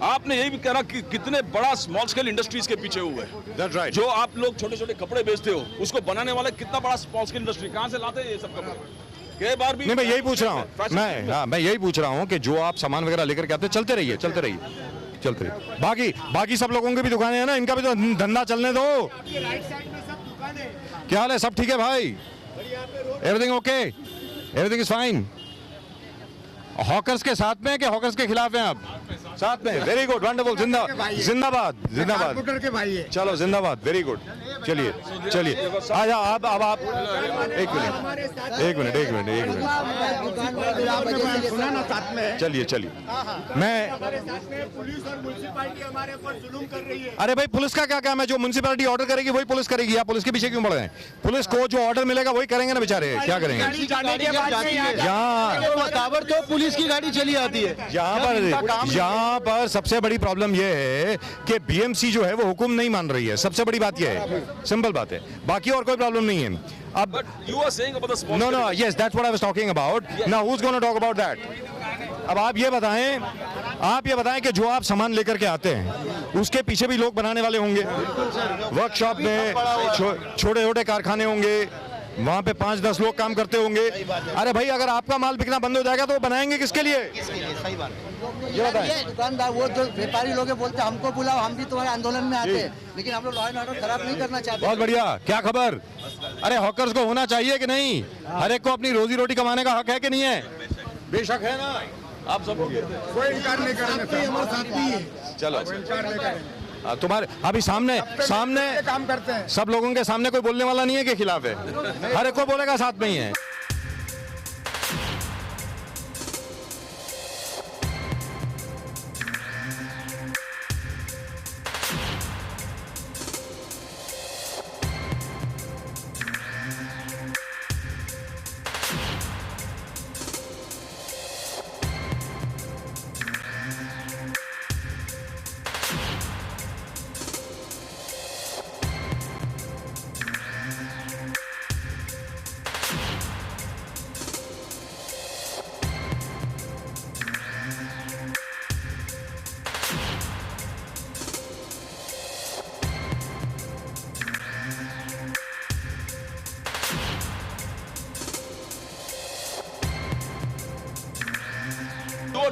आपने यही भी कहना कि कितने बड़ा स्मॉल स्केल इंडस्ट्रीज के पीछे हुए हैं। जो आप लोग छोटे छोटे कपड़े बेचते हो, उसको बनाने वाला कितना बड़ा स्मॉल स्केल इंडस्ट्री, कहाँ से लाते हैं ये सब कपड़े? कई बार भी नहीं, मैं यही पूछ रहा हूँ, मैं यही पूछ रहा हूँ कि जो आप सामान वगैरह लेकर के आते, चलते रहिए। बाकी सब लोगों की भी दुकानें हैं ना, इनका भी तो धंधा चलने दो। क्या हाल है? सब ठीक है भाई? Everything okay? Everything is fine? Hawkers के साथ में कि हॉकर्स के खिलाफ हैं आप? साथ में, वेरी गुड, वंडरफुल, जिंदाबाद। के भाई है। चलो जिंदाबाद, वेरी गुड। चलिए आजा अब आप एक मिनट चलिए मैं पुलिस और म्युनिसिपैलिटी हमारे ऊपर जुल्म कर रही है। अरे भाई पुलिस का क्या काम है? जो म्युनिसिपैलिटी ऑर्डर करेगी वही पुलिस करेगी। आप पुलिस के पीछे क्यों पड़ गए? पुलिस को जो ऑर्डर मिलेगा वही करेंगे ना बेचारे, क्या करेंगे? तो पुलिस की गाड़ी चली आती है। यहाँ पर सबसे बड़ी प्रॉब्लम यह है कि बीएमसी जो है वो हुक्म नहीं मान रही है। सबसे बड़ी बात यह है, सिंपल बात है, बाकी और कोई प्रॉब्लम नहीं है। अब you are saying about the small no, yes, that's what I was talking about. Now who's going to talk about that? अब आप ये बताएं कि जो आप सामान लेकर के आते हैं उसके पीछे भी लोग बनाने वाले होंगे, वर्कशॉप में छोटे छोटे कारखाने होंगे, वहाँ पे 5-10 लोग काम करते होंगे। अरे भाई अगर आपका माल बिकना बंद हो जाएगा तो बनाएंगे किसके लिए? सही बात ये दुकानदार वो जो व्यापारी लोग बोलते हैं हमको बुलाओ, हम भी तुम्हारे आंदोलन में आते हैं, लेकिन हम लोग लॉ एंड ऑर्डर खराब नहीं करना चाहते। बहुत बढ़िया, क्या खबर? अरे हॉकर्स को होना चाहिए कि नहीं? हर एक को अपनी रोजी रोटी कमाने का हक है कि नहीं है? बेशक है ना। आप सब कोई इनकार नहीं करेंगे, हमारे साथ भी है। चलो तुम्हारे अभी सामने काम करते हैं, सब लोगों के सामने कोई बोलने वाला नहीं है कि खिलाफ है, हर एक को बोलेगा साथ में ही है।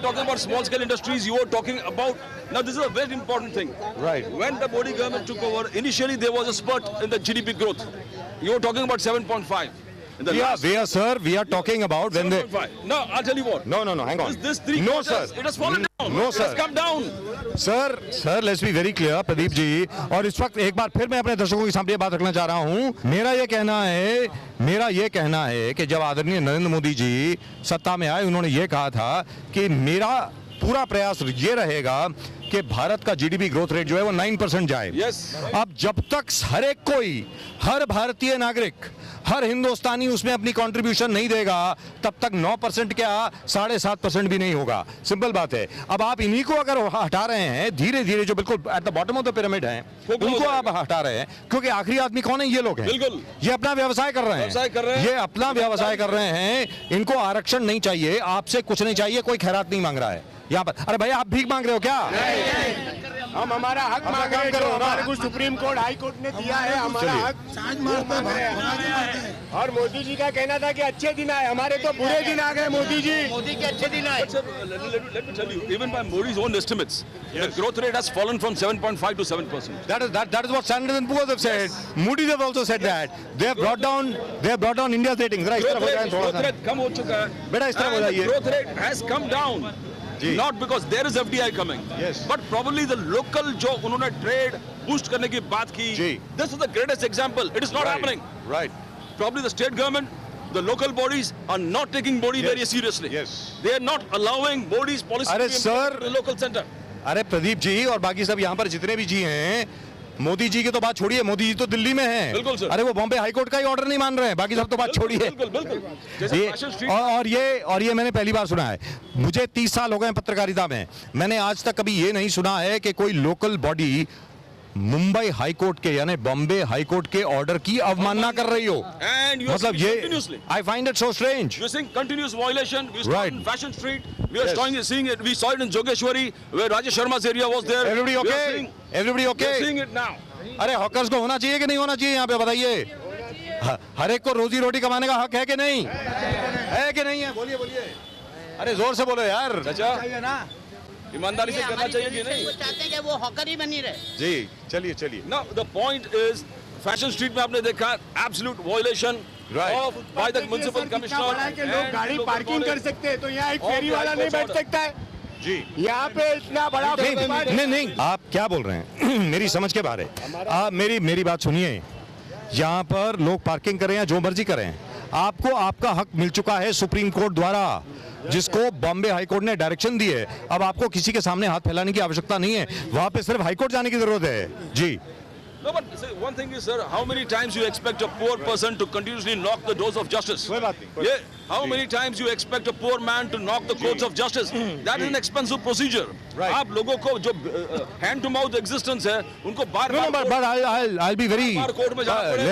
Talking about small scale industries, you were talking about, now this is a very important thing. Right. When the Modi government took over, initially there was a spurt in the GDP growth. You were talking about 7.5. We are talking about when they... No, I'll tell you what. No, hang on. This 3 No, quarters, sir. it has fallen down. No, It sir. has come down. Sir let's be very clear Pradeep ji, और इस वक्त एक बार फिर मैं अपने दर्शकों के सामने बात रखना चाह रहा हूं। मेरा ये कहना है कि जब आदरणीय नरेंद्र मोदी जी सत्ता में आए, उन्होंने ये कहा था कि मेरा पूरा प्रयास ये रहेगा कि भारत का जीडीपी ग्रोथ रेट जो है वो 9% जाए। अब जब तक हर एक कोई, हर भारतीय नागरिक, हर हिंदुस्तानी उसमें अपनी कंट्रीब्यूशन नहीं देगा, तब तक 9% क्या 7.5% भी नहीं होगा। सिंपल बात है। अब आप इन्हीं को अगर हटा रहे हैं धीरे धीरे, जो बिल्कुल at the bottom of the pyramid हैं, उनको आप हटा रहे हैं, क्योंकि आखिरी आदमी कौन है? ये लोग हैं। बिल्कुल, ये अपना व्यवसाय कर रहे हैं, ये अपना व्यवसाय कर रहे हैं। इनको आरक्षण नहीं चाहिए, आपसे कुछ नहीं चाहिए, कोई खैरात नहीं मांग रहा है यहाँ पर। अरे भाई, आप भीख मांग रहे हो क्या? हम हमारा हक मांग रहे हैं, हमारे को सुप्रीम कोर्ट हाई कोर्ट ने दिया है, हमारा हक मांग रहे हैं। और मोदी जी का कहना था कि अच्छे दिन आए, हमारे तो बुरे दिन आ गए। मोदी जी, मोदी के अच्छे दिन आए। Let me tell you, even by Modi's own estimates, the growth rate has fallen from 7.5 to 7%. That is what Standard & Poor's have said. Moody's have also said that. They have brought down India's ratings. Growth rate कम हो चुका है। बेटा इस तरफ हो जाइए। Growth rate has come down. Not because there is FDI coming, but probably the local जो उन्होंने trade boost करने की बात की. This is the greatest example. It is not happening. Right. Probably the state government, the local bodies are not taking Modi very seriously. They are not allowing Modi's policy to be implemented in the local center. अरे प्रदीप जी और बाकी सब यहाँ पर जितने भी जी हैं, मोदी जी की तो बात छोड़िए, मोदी जी तो दिल्ली में हैं। बिल्कुल सर। अरे वो बॉम्बे हाई कोर्ट का ही ऑर्डर नहीं मान रहे हैं, बाकी सब तो बात छोड़िए। बिल्कुल बिल्कुल। और ये मैंने पहली बार सुना है। मुझे 30 साल हो गए पत्रकारिता में, मैंने आज तक कभी ये नहीं सुना है कि कोई local body Mumbai high court के यानी बॉम्बे हाई कोर्ट के ऑर्डर की अवमानना कर रही हो। मतलब ये I find it so strange. You seeing continuous violation. We saw it in Fashion Street. We are seeing it. We saw it in Jogeshwari, where Rajesh Sharma's area was there. Everybody okay? Everybody okay? We are seeing it now. अरे हॉकर्स को होना चाहिए कि नहीं होना चाहिए यहाँ पे, बताइए। हर एक को रोजी रोटी कमाने का हक है कि नहीं? है कि नहीं है? बोलिए बोलिए। अरे जोर से बोलो यार। चाचा, ईमानदारी से करना चाहिए कि नहीं? वो चाहते हैं कि वो हॉकर ही बनी रहे। जी चलिए चलिए। Now the point is, Fashion Street में आपने देखा absolute violation of by the municipal commissioner. कि लोग गाड़ी पार्किंग कर सकते हैं, तो यहाँ एक फेरी वाला नहीं बैठ सकता है जी। यहाँ पे इतना बड़ा नहीं, आप क्या बोल रहे हैं? मेरी समझ के बाहर है। आप मेरी बात सुनिए। यहाँ पर लोग पार्किंग करें या जो मर्जी करें, आपको आपका हक मिल चुका है सुप्रीम कोर्ट द्वारा, जिसको बॉम्बे हाई कोर्ट ने डायरेक्शन दी है। अब आपको किसी के सामने हाथ फैलाने की आवश्यकता नहीं है, वहां पे सिर्फ हाई कोर्ट जाने की जरूरत है। जी। No, but one thing is, sir, how many times you expect a poor person to continuously knock the doors of justice? Yeah. How many times you expect a poor man to knock the courts of justice? That is an expensive procedure. आप लोगों को जो hand to mouth existence है, उनको बार-बार I'll be very कोर्ट में जाना पड़ेगा।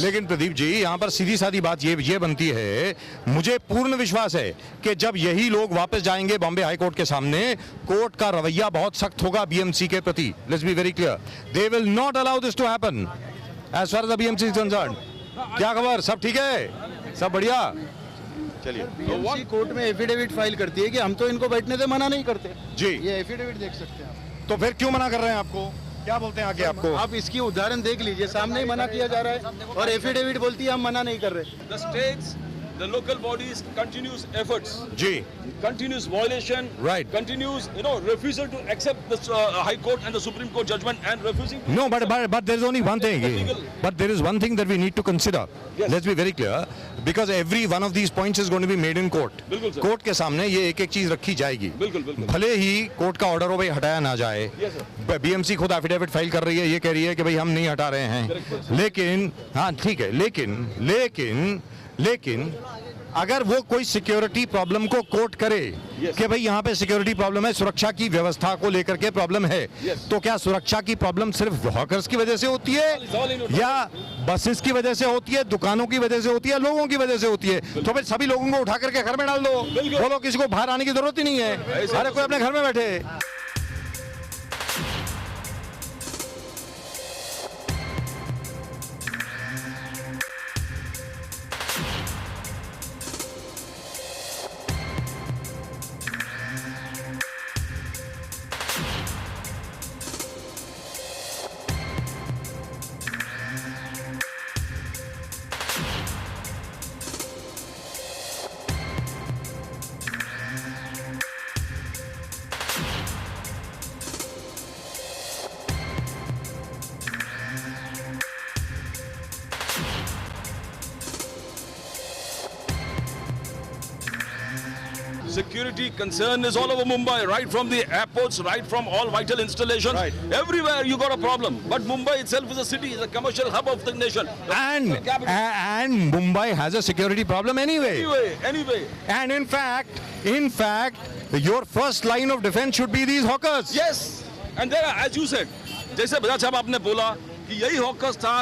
लेकिन प्रदीप जी, यहाँ पर सीधी सादी बात ये बनती है, मुझे पूर्ण विश्वास है कि जब यही लोग वापस जाएंगे बॉम्बे हाई कोर्ट के सामने, कोर्ट का रवैया बहुत सख्त होगा बीएमसी के प्रति। Let's be very clear, they will not allow this to happen as far as the BMC is concerned. क्या खबर? सब ठीक है? सब बढ़िया? चलिए। बीएमसी कोर्ट में एफिडेविट फाइल करती है कि हम तो इनको बैठने से मना नहीं करते। जी, ये एफिडेविट देख सकते हैं आप। तो फिर क्यों मना कर रहे हैं आपको? क्या बोलते हैं आगे आपको? आप इसकी उदाहरण देख लीजिए, सामने ही मना किया जा रहा है और एफिडेविट बोलती है हम मना नहीं कर रहे। The states, the local bodies, continuous efforts, जी, continuous violation, right, continuous refusal to accept the High Court and the Supreme Court judgment and refusing. No, but there is only one thing. But there is one thing that we need to consider. Yes. Let's be very clear, because every one of these points is going to be made in court. बिल्कुल सर। कोर्ट के सामने ये एक एक चीज रखी जाएगी। बिल्कुल बिल्कुल। भले ही कोर्ट का ऑर्डर हो भाई हटाया ना जाए, बीएमसी खुद एफिडेविट फाइल कर रही है, ये कह रही है कि भाई हम नहीं हटा रहे हैं, लेकिन हाँ ठीक है, लेकिन अगर वो कोई सिक्योरिटी प्रॉब्लम को कोर्ट करे कि भाई यहाँ पे सिक्योरिटी प्रॉब्लम है, सुरक्षा की व्यवस्था को लेकर के प्रॉब्लम है, तो क्या सुरक्षा की प्रॉब्लम सिर्फ हॉकर्स की वजह से होती है या बसेस की वजह से होती है, दुकानों की वजह से होती है, लोगों की वजह से होती है? तो फिर सभी लोगों को उठा करके घर में डाल दो, बोलो किसी को बाहर आने की जरूरत ही नहीं है, अरे कोई अपने घर में बैठे। security concern is all over Mumbai, right from the airports, right from all vital installations. Everywhere you got a problem. But Mumbai itself is a city, is a commercial hub of the nation. And Mumbai has a security problem anyway. Anyway. And in fact, your first line of defense should be these hawkers. Yes. And there, as you said, जैसे बजाज साहब आपने बोला कि यही हॉकर्स था,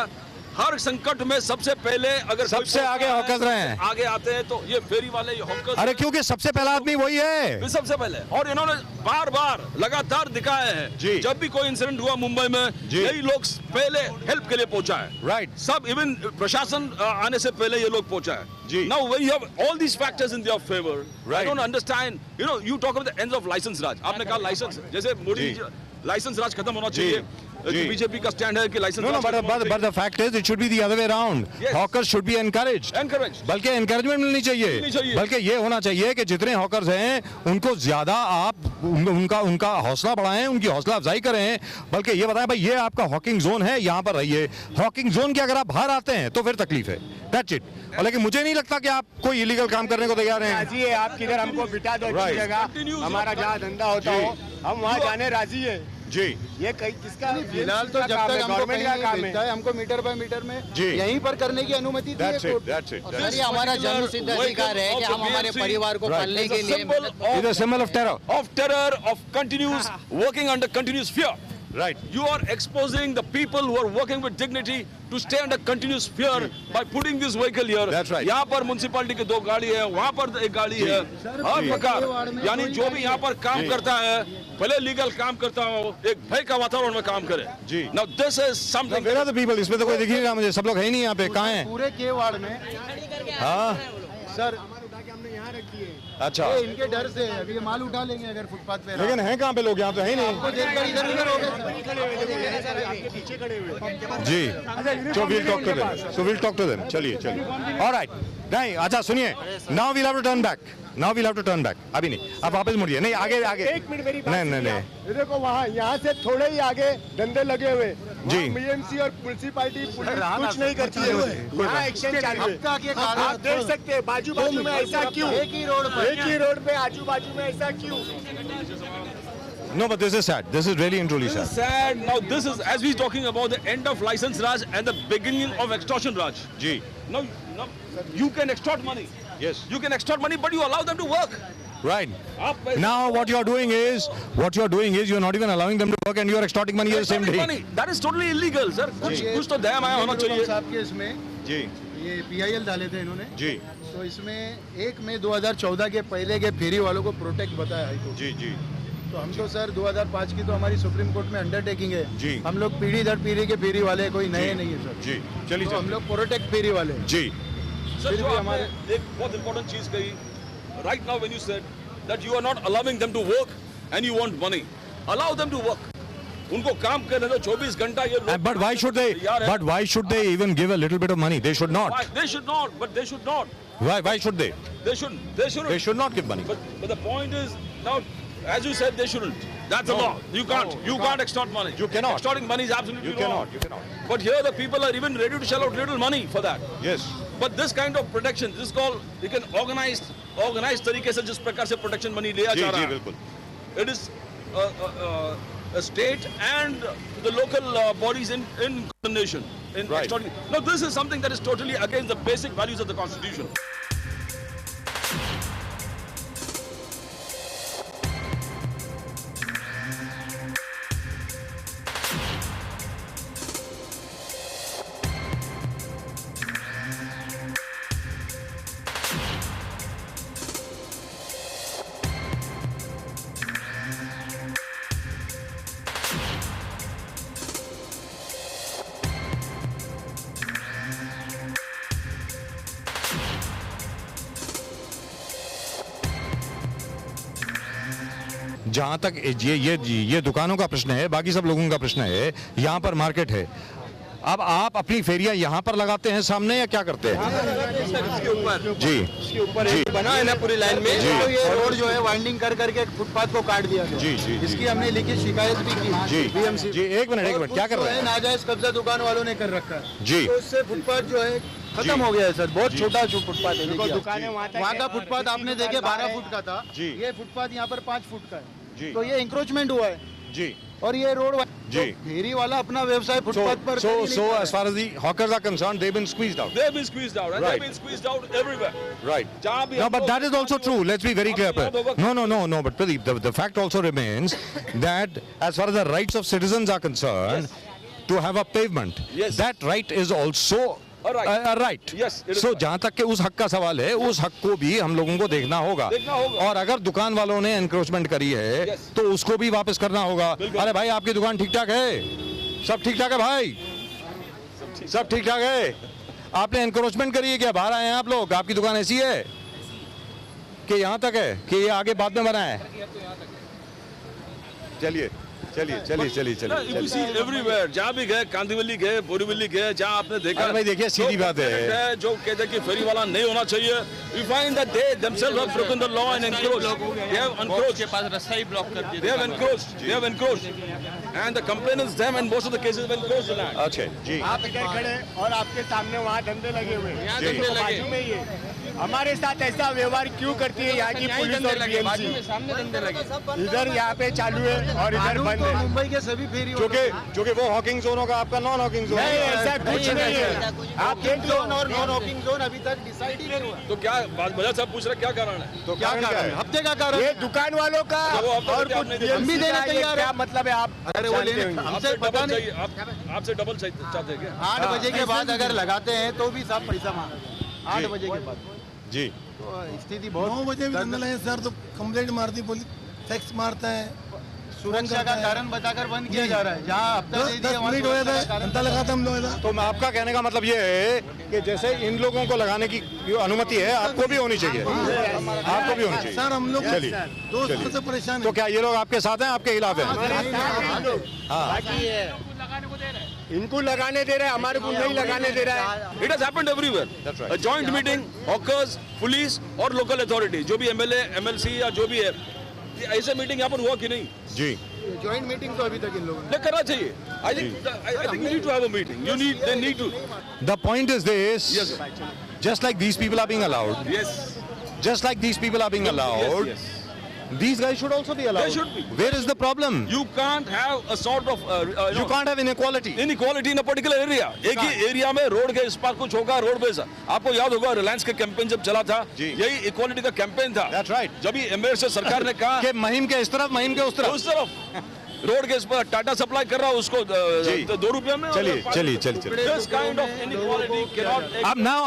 हर संकट में सबसे पहले अगर सबसे आगे हॉकर्स रहे हैं, आगे आते हैं तो ये फेरी वाले हॉकर्स। अरे क्योंकि सबसे पहला आदमी वही है, सबसे पहले, और इन्होंने बार बार लगातार दिखाया है, जब भी कोई इंसिडेंट हुआ मुंबई में, यही लोग पहले हेल्प के लिए पहुंचा है। राइट, सब इवन प्रशासन आने से पहले ये लोग पहुंचा है। Now when you have all these factors in their favor, I don't understand. You know, you talk about the ends of license raj. आपने कहा लाइसेंस, जैसे मोदी लाइसेंस राज खत्म होना चाहिए। बीजेपी का स्टैंड है कि licence. No, but the fact is it should be the other way around. Hawkers should be encouraged. बल्कि encouragement मिलनी चाहिए। बल्कि ये होना चाहिए कि जितने हॉकर्स हैं उनको ज्यादा आप उनका हौसला बढ़ाएं, उनकी हौसला अफजाई करें। बल्कि ये बताएं भाई ये आपका हॉकिंग जोन है, यहाँ पर रहिए। हॉकिंग जोन के अगर आप बाहर आते हैं तो फिर तकलीफ है। That's it. लेकिन मुझे नहीं लगता कि आप कोई इलीगल काम करने को तैयार हैं। राजी है आप किधर हमको बिठा दो, जगह हमारा जहाँ धंधा होता हो हम वहाँ जाने राजी है जी। ये कहीं किसका फिलहाल तो जब तक हमको कहीं नहीं मिलता है, हमको मीटर बाय मीटर में यहीं पर करने की अनुमति दी है कोर्ट। सर ये हमारा जन्म सिद्ध अधिकार है कि हम हमारे परिवार को पालने के लिए। It is a symbol of terror, of continuous working under continuous fear. Right. You are exposing the people who are working with dignity to stay under continuous fear by putting this vehicle here. That's right. यहाँ पर म्युनिसिपैलिटी की 2 गाड़ी है, वहाँ पर 1 गाड़ी है, हर प्रकार यानी जो भी यहाँ पर काम करता है भले लीगल काम करता हो, एक भय का वातावरण में काम करे। जी। Now this is something. Where are the people? इसमें तो कोई दिख नहीं रहा मुझे, सब लोग है ही नहीं यहाँ पे, कहाँ हैं? पूरे के वार्ड में। हाँ सर यहाँ रखी है। अच्छा, इनके डर से अभी ये माल उठा लेंगे अगर फुटपाथ पे। लेकिन है कहाँ पे लोग? यहाँ तो है ही नहीं। पीछे खड़े हुए जी, so we'll talk to them. चलिए। All right. नहीं, अच्छा सुनिए, now we'll have to turn back. अभी नहीं, आप वापस मुड़िए। नहीं, आगे। 1 मिनट मेरी बात नहीं। ये देखो वहाँ यहाँ से थोड़े ही आगे धंधे लगे हुए जी। बीएमसी और म्युनिसिपैलिटी कुछ नहीं करती है, यहाँ एक्शन चालू है। आप देख सकते हैं बाजू में ऐसा क्यों? एक ही रोड पे आजू बाजू में ऐसा क्यों? No, but this is sad. This is really and truly sad. This is sad. Now this is as we're talking about the end of license Raj and the beginning of extortion Raj. Ji. Now you can extort money. Yes. You can extort money, but you allow them to work. Right. Now what you are doing is you are not even allowing them to work and you are extorting money at the same day. That is totally illegal, sir. कुछ तो दया माया होना चाहिए। साहब के इसमें जी ये PIL डाले थे इन्होंने जी, तो इसमें 1 मई 2014 के पहले के फेरी वालों को प्रोटेक्ट बताया हाईकोर्ट। जी। तो हम तो सर 2005 की तो हमारी सुप्रीम कोर्ट में अंडरटेकिंग है जी। हम लोग पीढ़ी दर पीढ़ी के फेरी वाले, कोई नए नहीं है सर जी। चलिए तो हम लोग प्रोटेक्ट फेरी वाले जी। सर जो आपने एक बहुत important चीज कही, right now when you said that you are not allowing them to work and you want money, allow them to work. उनको काम करने दो 24 घंटा ये लोग। But why should they even give a little bit of money? They should not. Why? They should not. But they should not. Why should they? They shouldn't. They should not give money. But the point is now, as you said, they shouldn't. That's the law. You can't extort money. You cannot. Extorting money is absolutely wrong. You cannot. But here the people are even ready to shell out little money for that. Yes. But this kind of protection, this is called, you can organize तरीके से जिस प्रकार से protection money लिया जा रहा है. बिल्कुल. It is a state and the local bodies in the nation in extorting. Now this is something that is totally against the basic values of the Constitution. जहाँ तक ये दुकानों का प्रश्न है, बाकी सब लोगों का प्रश्न है, यहाँ पर मार्केट है। अब आप अपनी फेरियां यहाँ पर लगाते हैं सामने या क्या करते हैं? इसके ऊपर जी इसके ऊपर एक बना है ना पूरी लाइन में, तो ये रोड जो है वाइंडिंग कर करके फुटपाथ को काट दिया गया। जी, जी, इसकी हमने लिखित शिकायत भी की जी बीएमसी। जी, एक मिनट क्या कर रहे हैं? नाजायज कब्जा दुकान वालों ने कर रखा है जी। तो उससे फुटपाथ जो है खत्म हो गया है सर। बहुत छोटा फुटपाथ है। देखिए, दुकानें वहाँ का फुटपाथ आपने देखे 12 फुट का था, ये फुटपाथ यहाँ पर 5 फुट का है। तो ये इंक्रोचमेंट हुआ है जी। और ये रोड जी। फेरी वाला अपना व्यवसाय फुटपाथ पर So as far as the hawkers are concerned, they've been squeezed out. They've been squeezed out, and Right. they've been squeezed out everywhere. Right. जहाँ भी No, हमको- but that is also true. Let's be very clear. याद होगा- No. But Pradeep, the fact also remains that as far as the rights of citizens are concerned, to have a pavement, Yes. that right is also A right. a right. Yes, it is So right. जहाँ तक के उस हक का सवाल है, उस हक को भी हम लोगों को देखना होगा। और अगर दुकान वालों ने एनक्रोचमेंट करी है, Yes. तो उसको भी वापस करना होगा। अरे भाई, आपकी दुकान ठीक ठाक है? सब ठीक ठाक है भाई? सब ठीक ठाक है? आपने एनक्रोचमेंट करी है क्या? बाहर आए हैं आप लोग? आपकी दुकान ऐसी है कि यहाँ तक है कि ये आगे बाद में बना है? चलिए चलिए चलिए चलिए No, if you see चलिए। everywhere, जहाँ भी गए, कांदीवली गए, बोरीवली गए, जहाँ आपने देखा अरे भाई देखिए, सीधी बात है। जो कहते हैं कि फेरी वाला नहीं होना चाहिए, we find that they themselves have broken the law and encroached. They have encroached. के पास रास्ता ही ब्लॉक कर दिया। They have encroached. They have encroached. And the complaint is them, and most of the cases have encroached the land. अच्छा जी। आप इधर खड़े और आपके सामने वहाँ धंधे लगे हुए हैं। यहाँ जी। धंधे लगे। बाजू में ही है। हमारे साथ ऐसा व्यवहार क्यों करती है यहाँ की पुलिस और बीएमसी? सामने धंधे लगे। इधर यहाँ पे चालू है और इधर बंद है। मुंबई के सभी फेरी क्योंकि वो हॉकिंग जोन होगा, आपका नॉन हॉकिंग जोन। नहीं, ऐसा कुछ नहीं है। आप देख लो। जोन और नॉन हॉकिंग जोन अभी तक डिसाइड ही नहीं हुआ। तो क्या बजाज साहब पूछ रहे क्या कारण है? तो क्या कारण है? हफ्ते का कारण ये दुकान वालों का वो हफ्ते और में कुछ आपने देखा। हम भी BMC देना का ये तैयार है। क्या मतलब है? आप अरे वो जानते लेने होंगे। हमसे आपसे पता डबल नहीं। चाहिए, आपसे डबल चाहते हैं क्या? 8 बजे के बाद अगर लगाते हैं तो भी सब पैसा मांगते हैं। 8 बजे के बाद जी। तो स्थिति बहुत 9 बजे भी धंधा लगे सर, तो कंप्लेंट मारती पुलिस, टैक्स मारता है। सुरक्षा का कारण बताकर बंद किया जा रहा है। जहाँ हफ्ता दे दिया 10 वहाँ मिनट हो सुरक्षा का जाता है, कारण घंटा लगाता हम लोग इधर। तो मैं आपका कहने का मतलब ये है कि जैसे इन लोगों को लगाने की जो अनुमति है, आपको भी होनी चाहिए। आपको भी होनी चाहिए। सर हम लोग चलिए 2 साल से परेशान तो है। क्या ये लोग आपके साथ हैं, आपके खिलाफ हैं? हाँ। इनको लगाने दे रहे हैं, हमारे को नहीं लगाने दे रहा है। It has happened everywhere. That's right. A joint meeting, hawkers, police और local authority, जो भी MLA, MLC या जो भी है, ऐसे मीटिंग यहाँ पर हुआ कि नहीं? जी। ज्वाइंट मीटिंग तो अभी तक इन लोगों ने नहीं करना चाहिए। I think we need to have a meeting. They need to. The point is this. Yes, sir. Just like these people are being allowed, Yes. just like these people are being allowed, Yes. these guys should also be allowed. They should be. Where is the problem? You can't have a sort of You can't have inequality. inequality in a particular area. एक ही एरिया में रोड के इस पार कुछ होगा, रोड पे ऐसा। आपको याद होगा रिलायंस का कैंपेन जब चला था, यही इक्वालिटी का कैंपेन था। That's right. जब ही एमएलए सरकार ने कहा कि महिम के इस तरफ, महिम के उस तरफ। उस तरफ रोड के इस पर टाटा सप्लाई कर रहा है उसको 2 रुपया में। चलिए। This kind of inequality cannot. Now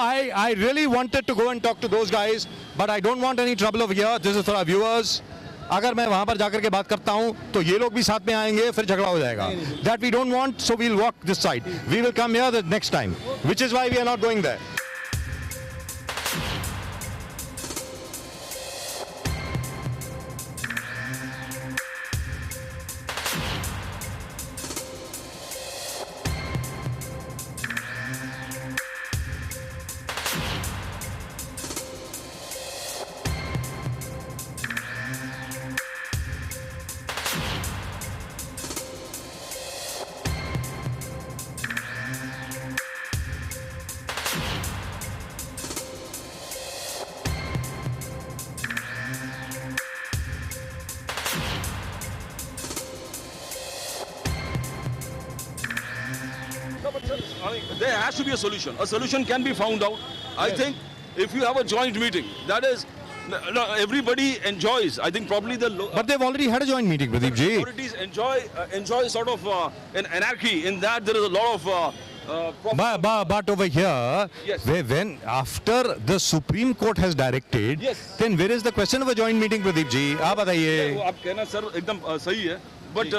I really wanted to go and talk to those guys, but I don't want any trouble over here. This is for our viewers. अगर मैं वहां पर जाकर के बात करता हूं तो ये लोग भी साथ में आएंगे, फिर झगड़ा हो जाएगा. That we don't want, so we'll walk this side. We will come here the next time, which is why we are not going there. There has to be a solution. A solution can be found out. I think if you have a joint meeting, that is, everybody enjoys. I think probably But they've already had a joint meeting, Pradeep ji. authorities enjoy sort of an anarchy in that there is a lot of. But over here, Yes. when after the Supreme Court has directed, Yes. then where is the question of a joint meeting, Pradeep ji? आप बताइए. वो आप कहना सर एकदम सही है. But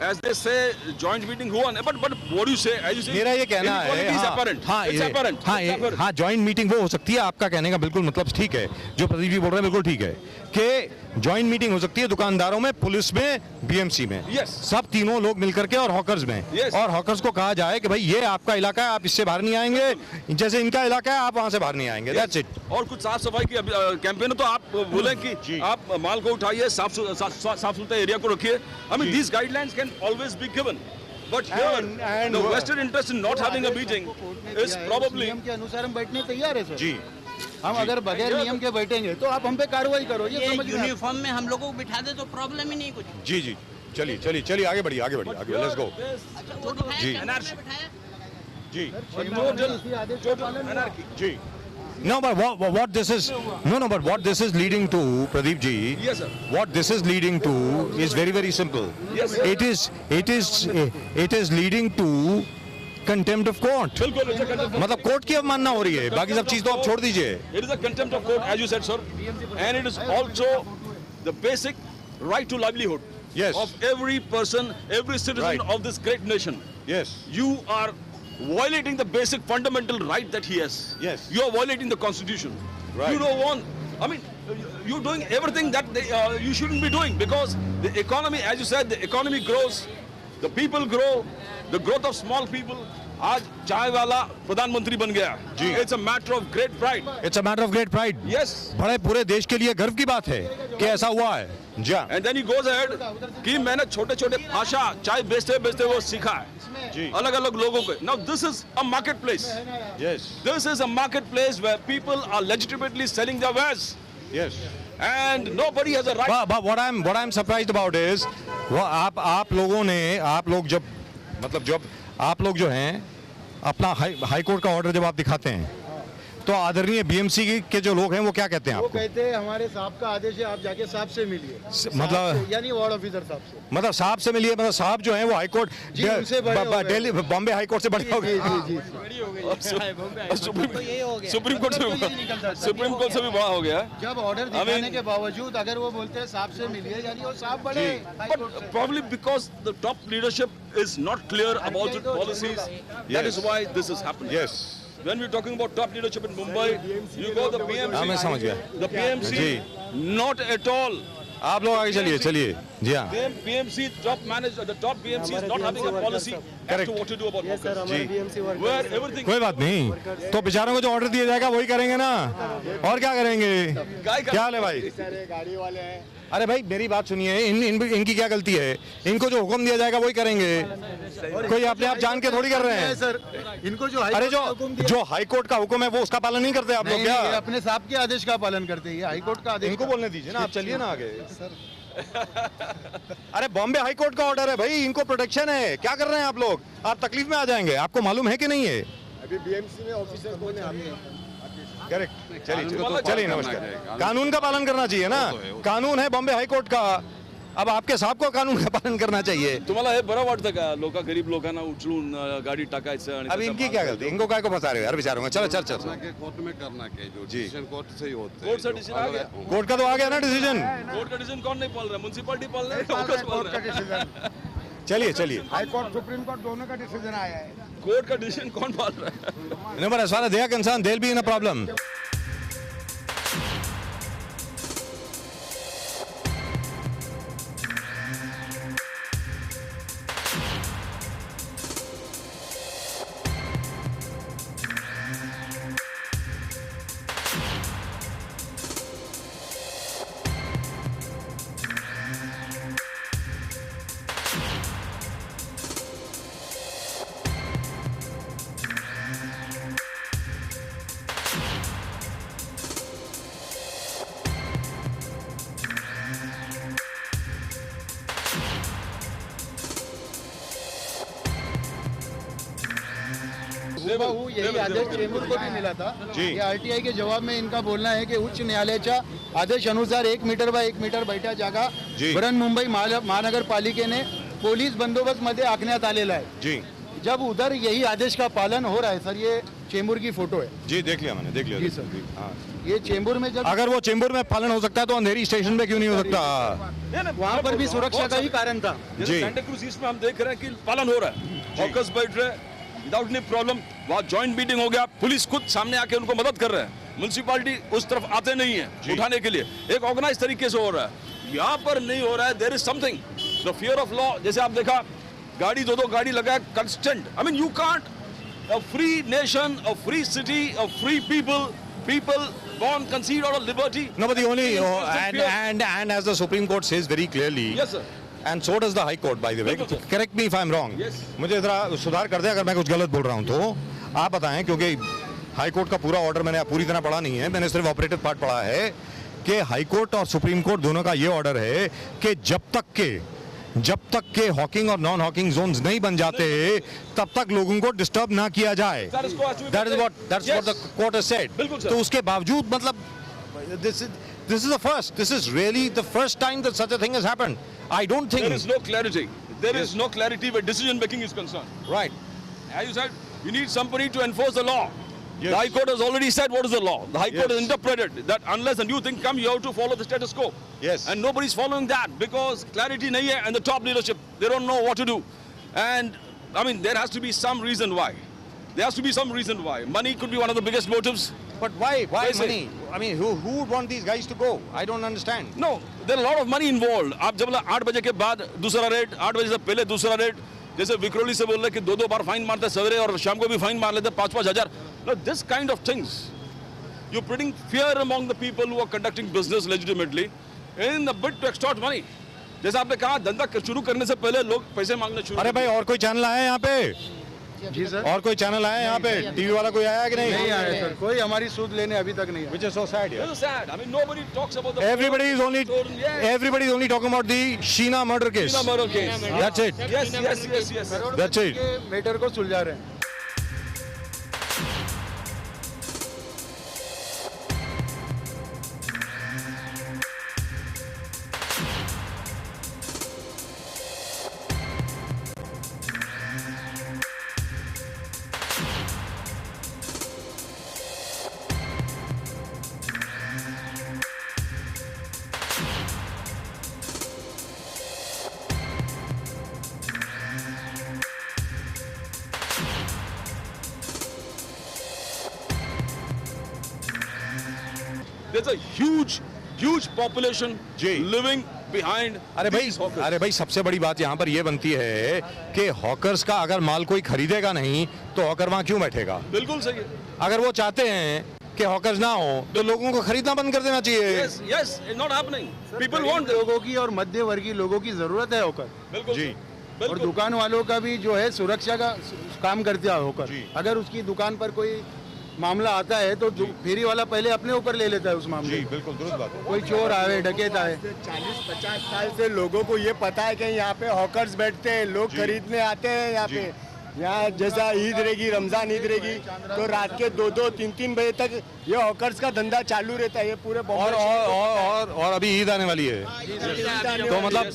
as they say, joint meeting हुआ नहीं. But what do you say? As you say, मेरा ये कहना है, inequality is apparent. It's apparent. It's apparent. हाँ, जॉइंट मीटिंग वो हो सकती है. आपका कहने का बिल्कुल मतलब ठीक है. जो प्रदीप जी बोल रहे हैं बिल्कुल ठीक है. कि ज्वाइंट मीटिंग हो सकती है दुकानदारों में, पुलिस में, बीएमसी में, सब तीनों लोग मिलकर के, और हॉकर्स में, और हॉकर्स को कहा जाए कि भाई ये आपका इलाका है, आप इससे बाहर नहीं आएंगे, जैसे इनका इलाका है आप वहां से बाहर नहीं आएंगे। That's it. और कुछ साफ सफाई की कैंपेन है तो आप बोलें कि आप माल को उठाइए, साफ सुथरा एरिया को रखिए। I mean these guidelines can always be given, but here the vested interest in not having a meeting is probably. नियम के अनुसार हम बैठने तैयार है सर जी। हम अगर बगैर नियम के बैठेंगे तो आप हम पे कार्रवाई करो। ये यूनिफॉर्म में हम लोगों को बिठा दे तो प्रॉब्लम ही नहीं कुछ। जी जी, चलिए चलिए चलिए, आगे बढ़िए आगे बढ़िए, आगे लेट्स गो। जी जी जी। No, but what this is, no, but what this is leading to, Pradeep ji. Yes, sir. What this is leading to is very, very simple. Yes, sir. It is leading to contempt of court. बिल्कुल, it's a contempt. मतलब कोर्ट की अवमानना हो रही है, बाकी सब चीज तो आप छोड़ दीजिए। It is a contempt of court, as you said, sir, and it is also the basic right to livelihood of every person, every citizen of this great nation. Yes. You are violating the basic fundamental right that he has. Yes. You are violating the constitution. Right. You don't want, I mean, you're doing everything that you shouldn't be doing, because the economy, as you said, the economy grows, the people grow, the growth of small people. आज चाय वाला प्रधानमंत्री बन गया जी। It's a matter of great pride. It's a matter of great pride. Yes. बड़े पूरे देश के लिए गर्व की बात है कि ऐसा हुआ है। जी। And then he goes ahead कि मैंने छोटे-छोटे भाषा चाय बेचते वो सीखा है जी, अलग-अलग लोगों को। Now this is a marketplace. Yes. This is a marketplace where people are legitimately selling their wares. Yes. And nobody has a right. But what I'm surprised about is, वो आप लोगों ने, आप लोग जब, मतलब जब आप लोग जो हैं अपना हाई कोर्ट का ऑर्डर जब आप दिखाते हैं तो आदरणीय बीएमसी के जो लोग हैं वो क्या कहते हैं आपको? वो कहते हैं हमारे साहब का आदेश है, आप जाके साहब से मिलिए। मतलब यानी वार्ड ऑफिसर साहब से, मतलब साहब से मिलिए, मतलब साहब जो हैं वो high court Delhi Bombay high court से बड़े हो गए। सुप्रीम कोर्ट से भी बड़ा हो गया। जब ऑर्डर दिखाने के बावजूद अगर वो बोलते हैं साहब से मिलिए, यानी वो साहब बड़े। But probably because the top leadership is not clear about its policies, that is why this is happening. Yes. When we're talking about top leadership in Mumbai, you go the PMC. मैं समझ गया। The PMC, not at all. आप लोग आगे चलिए चलिए। जी हाँ। The PMC top manager, the top PMC is not having a policy as to what to do about workers. Ji. Where everything. कोई बात नहीं, तो बेचारों को जो ऑर्डर दिया जाएगा वही करेंगे ना, और क्या करेंगे? क्या हाल है भाई? गाड़ी वाले हैं। अरे भाई मेरी बात सुनिए, इनकी क्या गलती है? इनको जो हुक्म दिया जाएगा वही करेंगे, कोई अपने आप जान के थोड़ी कर रहे हैं सर। इनको जो अरे जो हाई कोर्ट का हुक्म है वो उसका पालन नहीं करते आप लोग क्या? अपने साहब के आदेश का पालन करते हैं, हाई कोर्ट का आदेश। इनको बोलने दीजिए ना, आप चलिए ना आगे। अरे बॉम्बे हाई कोर्ट का ऑर्डर है भाई, इनको प्रोटेक्शन है, क्या कर रहे हैं आप लोग? आप तकलीफ में आ जाएंगे, आपको मालूम है कि नहीं है? अभी बीएमसी में ऑफिसर कौन है आपके? करेक्ट। चलिए नमस्कार। कानून का पालन करना चाहिए ना, कानून है बॉम्बे हाई कोर्ट का, अब आपके साहब को कानून का पालन करना चाहिए। तुम्हाला हे बरं वाटतं का गरीब लोकांना उचलून गाडी टाकायचं आणि अभी इनकी क्या गलती? इनको काय को फंसा रहे हो यार बेचारों? चलो चल चल कोर्ट में करना क्या, जो डिसीजन कोर्ट से ही होता है। कोर्ट से डिसीजन आ गया, कोर्ट का तो आ गया ना डिसीजन। कोर्ट का डिसीजन कौन नहीं पाल रहा? म्युनिसिपैलिटी पाल रहा है, फोकस पाल रहा है। चलिए चलिए। हाई कोर्ट सुप्रीम कोर्ट दोनों का डिसीजन आया है। कोर्ट का डिसीजन कौन पाल रहा है? No, but as far as they are concerned, they'll be in a problem. यही आदेश चेंबूर को भी मिला था। ये आरटीआई के जवाब में इनका बोलना है कि उच्च न्यायालयाच्या आदेशानुसार 1 मीटर बाय 1 मीटर बैठ्या जागा बृहन्मुंबई महानगरपालिकेने पोलीस बंदोबस्त मध्ये आखण्यात आलेला है जी। जब उधर यही आदेश का पालन हो रहा है सर, ये चेंबूर की फोटो है जी, देख लिया मैंने, देख लिया जी सर। हाँ, ये चेंबूर में जब अगर वो चेंबूर में पालन हो सकता है तो अंधेरी स्टेशन पे क्यों नहीं हो सकता? वहाँ पर भी सुरक्षा का ही कारण था जी। सेंटा क्रूज ईस्ट में हम देख रहे हैं कि पालन हो रहा है, हॉकर्स बैठ रहे हैं विदाउट एनी प्रॉब्लम। वहाँ जॉइंट मीटिंग हो गया, पुलिस खुद सामने आके उनको मदद कर रहे हैं। म्युनिसिपैलिटी उस तरफ आते नहीं है उठाने के लिए, एक ऑर्गेनाइज तरीके से हो रहा है। यहाँ पर नहीं हो रहा है। There is something, the fear of law. जैसे आप देखा गाड़ी दो गाड़ी लगा constant. I mean you can't, a free nation, a free city, a free people born conceived out of liberty. No, but the only and as the Supreme Court says very clearly. Yes, sir. And so does the High Court, by the way. Correct me if I'm wrong. Yes. मुझे जरा सुधार कर दे अगर मैं कुछ गलत बोल रहा हूँ तो आप बताएं, क्योंकि हाई कोर्ट का पूरा ऑर्डर मैंने पूरी तरह पढ़ा नहीं है, मैंने सिर्फ ऑपरेटिव पार्ट पढ़ा है कि हाई कोर्ट और सुप्रीम कोर्ट दोनों का ये ऑर्डर है कि जब तक के हॉकिंग और नॉन हॉकिंग जोन्स नहीं बन जाते तब तक लोगों को डिस्टर्ब ना किया जाए। That is what the court has said. तो उसके बावजूद मतलब this is really the first time that such a thing has happened. I don't think there is no clarity. There is no clarity where decision making is concerned. Right. As you said, you need somebody to enforce the law. The High Court has already said what is the law. The High Court has interpreted that unless a new thing comes, you have to follow the status quo. Yes. And nobody's following that because clarity nahi hai, and the top leadership, they don't know what to do. And I mean, there has to be some reason why. There has to be some reason why. Money could be one of the biggest motives. But why Yes, money? I mean, who would want these guys to go? I don't understand. No, there are a lot of money involved. आप जब 8 बजे के बाद दूसरा रेट, 8 बजे से पहले दूसरा रेट, जैसे विक्रोली से बोल रहे कि 2-2 बार फाइन मारते सवेरे और शाम को भी फाइन मार लेते 5-5 हजार। Now this kind of things, you're putting fear among the people who are conducting business legitimately in the bid to extort money. जैसे आपने कहा धंधा शुरू करने से पहले लोग पैसे मांगने शुरू। अरे भाई और कोई चैनल आया है यहाँ पे? जी सर। और कोई चैनल आया है यहाँ पे? टीवी वाला कोई आया कि नहीं? नहीं आया सर, कोई हमारी सूद लेने अभी तक नहीं आया। Which is so sad. This is sad. I mean, nobody talks about the. Everybody is only talking about the Sheena murder case. Sheena murder case. That's it. Yes. That's it. Matter को सुलझा रहे हैं। There's a huge population living behind. अरे भाई सबसे बड़ी बात यहाँ पर ये बनती है कि हॉकर्स का अगर माल कोई खरीदेगा नहीं तो हॉकर वहाँ क्यों बैठेगा? बिल्कुल सही है। अगर वो चाहते हैं कि हॉकर्स ना हो तो लोगों को खरीदना बंद कर देना चाहिए। Yes, it's not happening. People want लोगों की और मध्य वर्गीय लोगों की जरूरत है हॉकर। बिल्कुल जी। और दुकान वालों का भी जो है सुरक्षा का काम करते हैं हॉकर। अगर उसकी दुकान पर कोई मामला आता है तो फेरी वाला पहले अपने ऊपर ले लेता है उस मामले। जी बिल्कुल दुरुस्त बात है। कोई चोर आए, डकैत आए। 40-50 साल से लोगों को ये पता है कि यहाँ पे हॉकर्स बैठते हैं, लोग खरीदने आते हैं यहाँ पे। यहाँ जैसा ईद रहेगी, रमजान ईद रहेगी तो रात के 2-2, 3-3 बजे तक ये हॉकर्स का धंधा चालू रहता है। ये पूरे और अभी ईद आने वाली है तो मतलब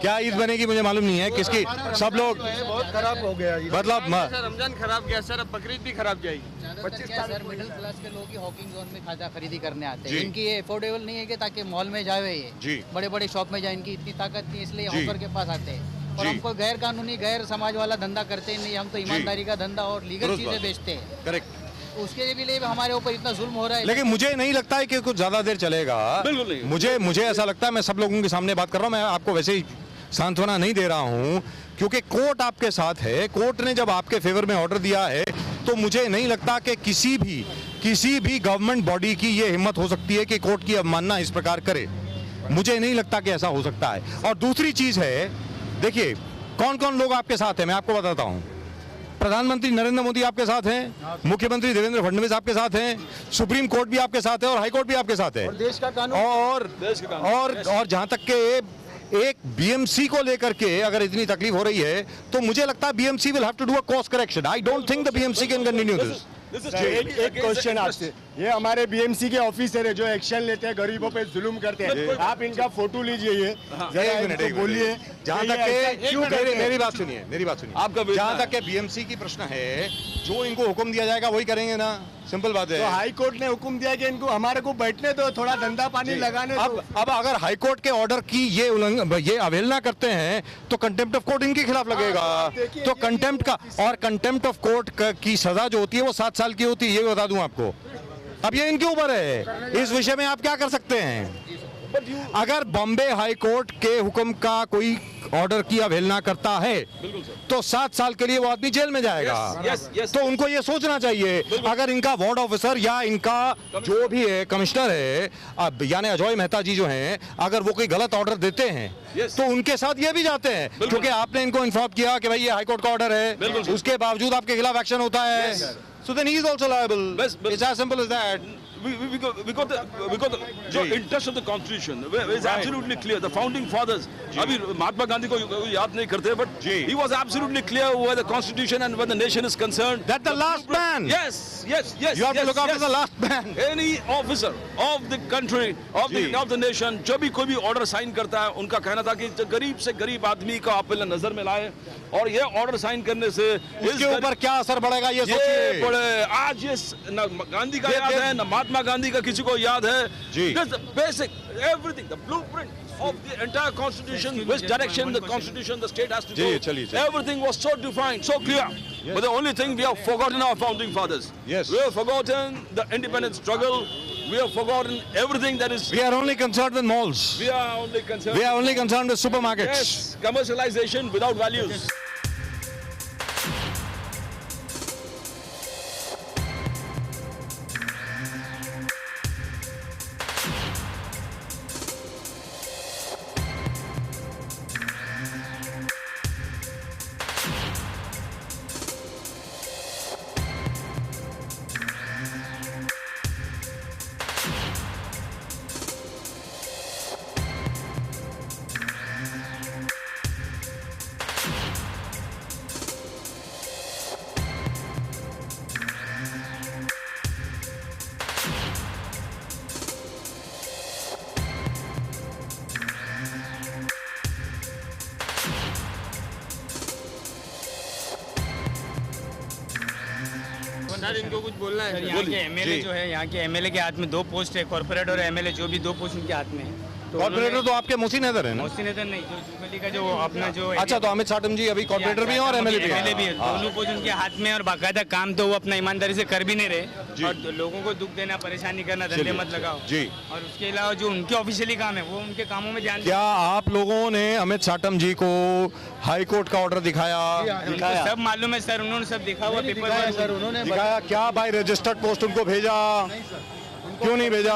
क्या ईद बनेगी मुझे मालूम नहीं है किसकी। सब लोग बहुत खराब हो गया मतलब रमजान खराब गया सर, अब बकरीद भी खराब जाएगी। 25 सर मिडिल क्लास के लोग ही हॉकिंग जोन में खाता खरीदी करने आते हैं। इनकी ये अफोर्डेबल नहीं है कि ताकि मॉल में जावे, ये बड़े बड़े शॉप में जाए, इनकी इतनी ताकत नहीं, इसलिए हॉकर के पास आते हैं। और हमको गैर कानूनी गैर समाज वाला धंधा करते ही नहीं, हम तो ईमानदारी का धंधा और लीगल चीजें बेचते हैं। करेक्ट। उसके लिए हमारे ऊपर इतना जुल्म हो रहा है। लेकिन मुझे नहीं लगता है कि कुछ ज्यादा देर चलेगा। बिल्कुल नहीं। मुझे ऐसा लगता है, मैं सब लोगों के सामने बात कर रहा हूँ, मैं आपको वैसे ही सांत्वना नहीं दे रहा हूं क्योंकि कोर्ट आपके साथ है। कोर्ट ने जब आपके फेवर में ऑर्डर दिया है तो मुझे नहीं लगता कि किसी भी गवर्नमेंट बॉडी की ये हिम्मत हो सकती है कि कोर्ट की अवमानना इस प्रकार करे। मुझे नहीं लगता कि ऐसा हो सकता है। और दूसरी चीज है, देखिए कौन कौन लोग आपके साथ हैं मैं आपको बताता हूं। प्रधानमंत्री नरेंद्र मोदी आपके साथ हैं, मुख्यमंत्री देवेंद्र फडणवीस आपके साथ हैं, सुप्रीम कोर्ट भी आपके साथ है और हाई कोर्ट भी आपके साथ है। और देश का कानून और जहां तक के एक बीएमसी को लेकर के अगर इतनी तकलीफ हो रही है तो मुझे लगता है BMC will have to do a course correction. I don't think the BMC can continue this. एक क्वेश्चन आपसे, ये हमारे बीएमसी के ऑफिसर है जो एक्शन लेते हैं, गरीबों पे जुल्म करते हैं, आप इनका फोटो लीजिए, ये बोलिए जहाँ तक के मेरी बात सुनिए आपका जहाँ तक के बीएमसी की प्रश्न है, जो इनको हुक्म दिया जाएगा वही करेंगे ना, सिंपल बात है। तो हाई कोर्ट ने हुक्म दिया कि इनको हमारे को बैठने दो, थोड़ा धंधा पानी लगाने दो। अब अगर हाई कोर्ट के ऑर्डर की ये अवहेलना करते हैं तो कंटेम्प्ट ऑफ कोर्ट इनके खिलाफ लगेगा। तो कंटेम्प्ट का और कंटेम्प्ट ऑफ कोर्ट की सजा जो होती है वो 7 साल की होती है, ये बता दूं आपको। अब ये इनके ऊपर है, इस विषय में आप क्या कर सकते हैं? अगर बॉम्बे हाई कोर्ट के हुक्म का कोई ऑर्डर की अवहेलना करता है तो 7 साल के लिए वो आदमी जेल में जाएगा। तो उनको ये सोचना चाहिए, अगर इनका वार्ड ऑफिसर या इनका जो भी है कमिश्नर है, अब यानी अजय मेहता जी जो हैं, अगर वो कोई गलत ऑर्डर देते हैं तो उनके साथ ये भी जाते हैं, क्योंकि आपने इनको इन्फॉर्म किया कि भाई ये हाई कोर्ट का ऑर्डर है, उसके बावजूद आपके खिलाफ एक्शन होता है, so then he is also liable. It's as simple as that. We got the interest of the constitution is absolutely clear. The founding fathers, अभी महात्मा गांधी को याद नहीं करते, but he was absolutely clear where the constitution and when the nation is concerned. That the last man. Yes. You have to look after the last man. Any officer of the country, of the nation, जब भी कोई भी order sign करता है, उनका कहना था कि गरीब से गरीब आदमी को आप पहले नजर में लाए, और ये ऑर्डर साइन करने से उसके ऊपर क्या असर पड़ेगा ये सोचिए। आज ये न गांधी का याद है, न महात्मा गांधी का किसी को याद है। Basic everything, the blueprint of the entire constitution, which direction the constitution, the state has to go. Everything was so defined, so clear. But the only thing, we have forgotten our founding fathers. We have forgotten the independence struggle. We have forgotten everything that is. We are only concerned with malls. We are only concerned with supermarkets. Yes, commercialization without values. Sir इनको कुछ बोलना है। यहाँ के एमएलए जो है, यहाँ के एमएलए के हाथ में 2 पोस्ट है, कॉर्पोरेट और एमएलए जो भी 2 पोस्ट उनके हाथ में है। कॉर्पोरेटर तो आपके मोहसिन हैदर है ना? मोहसिन हैदर नहीं, जो जुगली का जो अपना जो अच्छा, तो अमित साटम जी अभी कॉर्पोरेटर भी हैं और एमएलए भी हैं। दोनों पोस्ट उनके हाथ में, और बाकायदा काम तो वो अपना ईमानदारी से कर भी नहीं रहे, और लोगों को दुख देना, परेशानी करना, धंधे मत लगाओ जी। और उसके अलावा जो उनके ऑफिशियली काम है वो उनके कामों में ध्यान। क्या आप लोगों ने अमित साटम जी को हाई कोर्ट का ऑर्डर दिखाया? सब मालूम है सर, उन्होंने सब दिखा हुआ पेपर में सर, उन्होंने दिखाया। क्या बाय रजिस्टर्ड पोस्ट उनको भेजा? क्यों नहीं भेजा?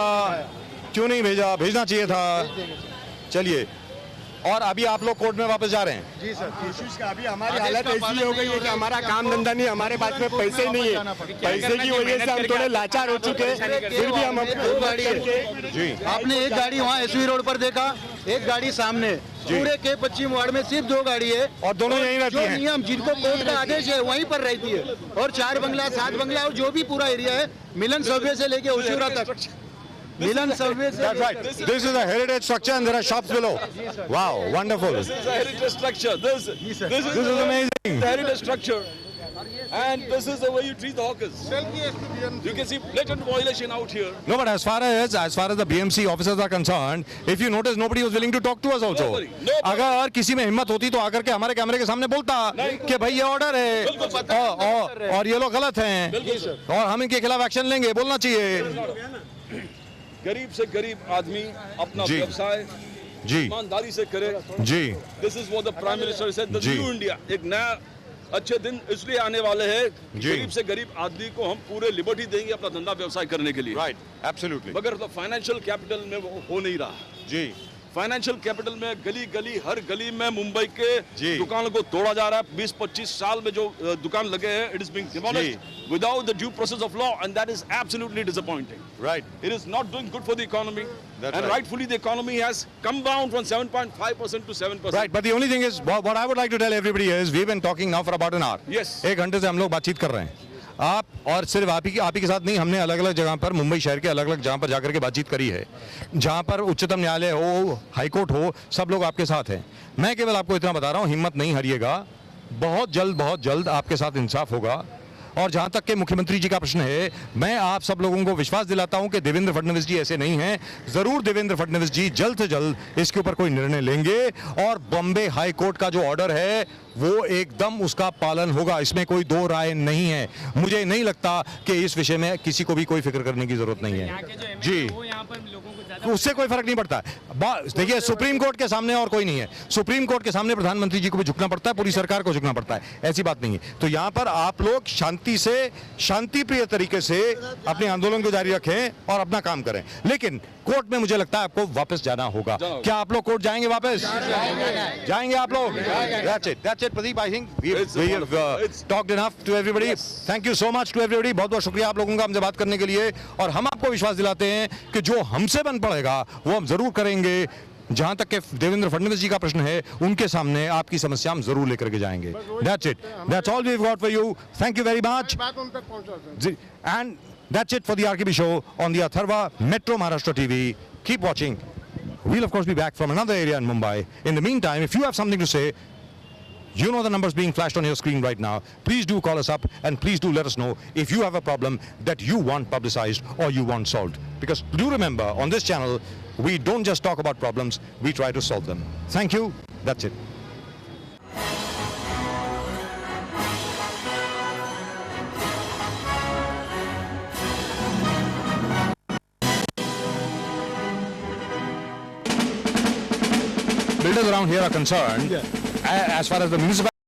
क्यों नहीं भेजा? भेजना चाहिए था। चलिए, और अभी आप लोग कोर्ट में वापस जा रहे हैं? जी सर, कोशिश का अभी हमारी हालत ऐसी हो गई है कि हमारा काम धंधा नहीं, हमारे पास में पैसे ही नहीं है, पैसे की वजह से हम थोड़े लाचार हो चुके हैं। फिर भी हम जी, आपने एक गाड़ी वहाँ एसवी रोड पर देखा, एक गाड़ी सामने, पूरे के पश्चिम वार्ड में सिर्फ 2 गाड़ी है, और दोनों यहीं रहती हैं। नियम जिनको कोर्ट का आदेश है वहीं पर रहती है, और 4 बंगला 7 बंगला और जो भी पूरा एरिया है, मिलन सबवे से लेके उशूरा तक, मिलन सबवे से। That's right. This is a heritage structure and there are shops below. Wow, wonderful. This is a heritage structure. This is amazing. Heritage structure. And this is the way you treat the hawkers. You can see blatant violation out here. No, but as far as the BMC officers are concerned, if you notice, nobody was willing to talk to us also. Nobody. अगर किसी में हिम्मत होती तो आकर के हमारे कैमरे के सामने बोलता कि भाई ये ऑर्डर है और ये लोग गलत हैं और हम इनके खिलाफ एक्शन लेंगे, बोलना चाहिए। गरीब से गरीब आदमी अपना व्यवसाय ईमानदारी से करे जी। This is what the prime minister said, the new India, एक नया अच्छे दिन इसलिए आने वाले हैं। गरीब से गरीब आदमी को हम पूरे लिबर्टी देंगे अपना धंधा व्यवसाय करने के लिए। Right, absolutely. मगर फाइनेंशियल कैपिटल में वो हो नहीं रहा जी। फाइनेंशियल कैपिटल में गली गली, हर गली में मुंबई के दुकानों को तोड़ा जा रहा है। 20-25 साल में जो दुकान लगे हैं, it is being demolished without the due process of law, and that is absolutely disappointing. Right, it is not doing good for the economy, and rightfully the economy has come down from 7.5% to 7%. Right, but the only thing is, what I would like to tell everybody is, we've been talking now for about an hour. Yes. 1 घंटे से हम लोग बातचीत कर रहे हैं। आप और सिर्फ आप ही के साथ नहीं, हमने अलग अलग जगह पर, मुंबई शहर के अलग अलग जगह पर जाकर के बातचीत करी है, जहां पर उच्चतम न्यायालय हो, हाई कोर्ट हो, सब लोग आपके साथ हैं। मैं केवल आपको इतना बता रहा हूं, हिम्मत नहीं हारिएगा, बहुत जल्द आपके साथ इंसाफ होगा। और जहां तक के मुख्यमंत्री जी का प्रश्न है, मैं आप सब लोगों को विश्वास दिलाता हूं कि देवेंद्र फडणवीस जी ऐसे नहीं हैं। जरूर देवेंद्र फडणवीस जी जल्द से जल्द इसके ऊपर कोई निर्णय लेंगे और बॉम्बे हाई कोर्ट का जो ऑर्डर है वो एकदम उसका पालन होगा, इसमें कोई दो राय नहीं है। मुझे नहीं लगता कि इस विषय में किसी को भी कोई फिक्र करने की जरूरत नहीं है जी, उससे कोई फर्क नहीं पड़ता। देखिए, सुप्रीम कोर्ट के सामने और कोई नहीं है, सुप्रीम कोर्ट के सामने प्रधानमंत्री जी को भी झुकना पड़ता है, पूरी सरकार को झुकना पड़ता है, ऐसी बात नहीं है। तो यहाँ पर आप लोग शांति से, शांतिप्रिय तरीके से अपने आंदोलन को जारी रखें और अपना काम करें, लेकिन कोर्ट में मुझे लगता है आपको वापस जाना होगा। क्या आप लोग कोर्ट जाएंगे वापस? जाएंगे आप लोग? That's it, Pradeep. I think we have talked enough to everybody. Thank you so much to everybody. बहुत बहुत शुक्रिया आप लोगों का हमसे बात करने के लिए, और हम आपको विश्वास दिलाते हैं कि जो हमसे बन पड़ेगा वो हम जरूर करेंगे। जहां तक के देवेंद्र फडणवीस जी का प्रश्न है, उनके सामने आपकी समस्या हम जरूर लेकर के जाएंगे। That's it. That's all we've got for you. Thank you very much. And that's it for the RKB show on the Atharva Metro Maharashtra TV. Keep watching. We'll of course be back from another area in Mumbai. In the meantime, if you have something to say, you know the numbers being flashed on your screen right now. Please do call us up and please do let us know if you have a problem that you want publicized or you want solved. Because do remember, on this channel, we don't just talk about problems, we try to solve them. Thank you. That's it. Builders around here are concerned, as far as the municipality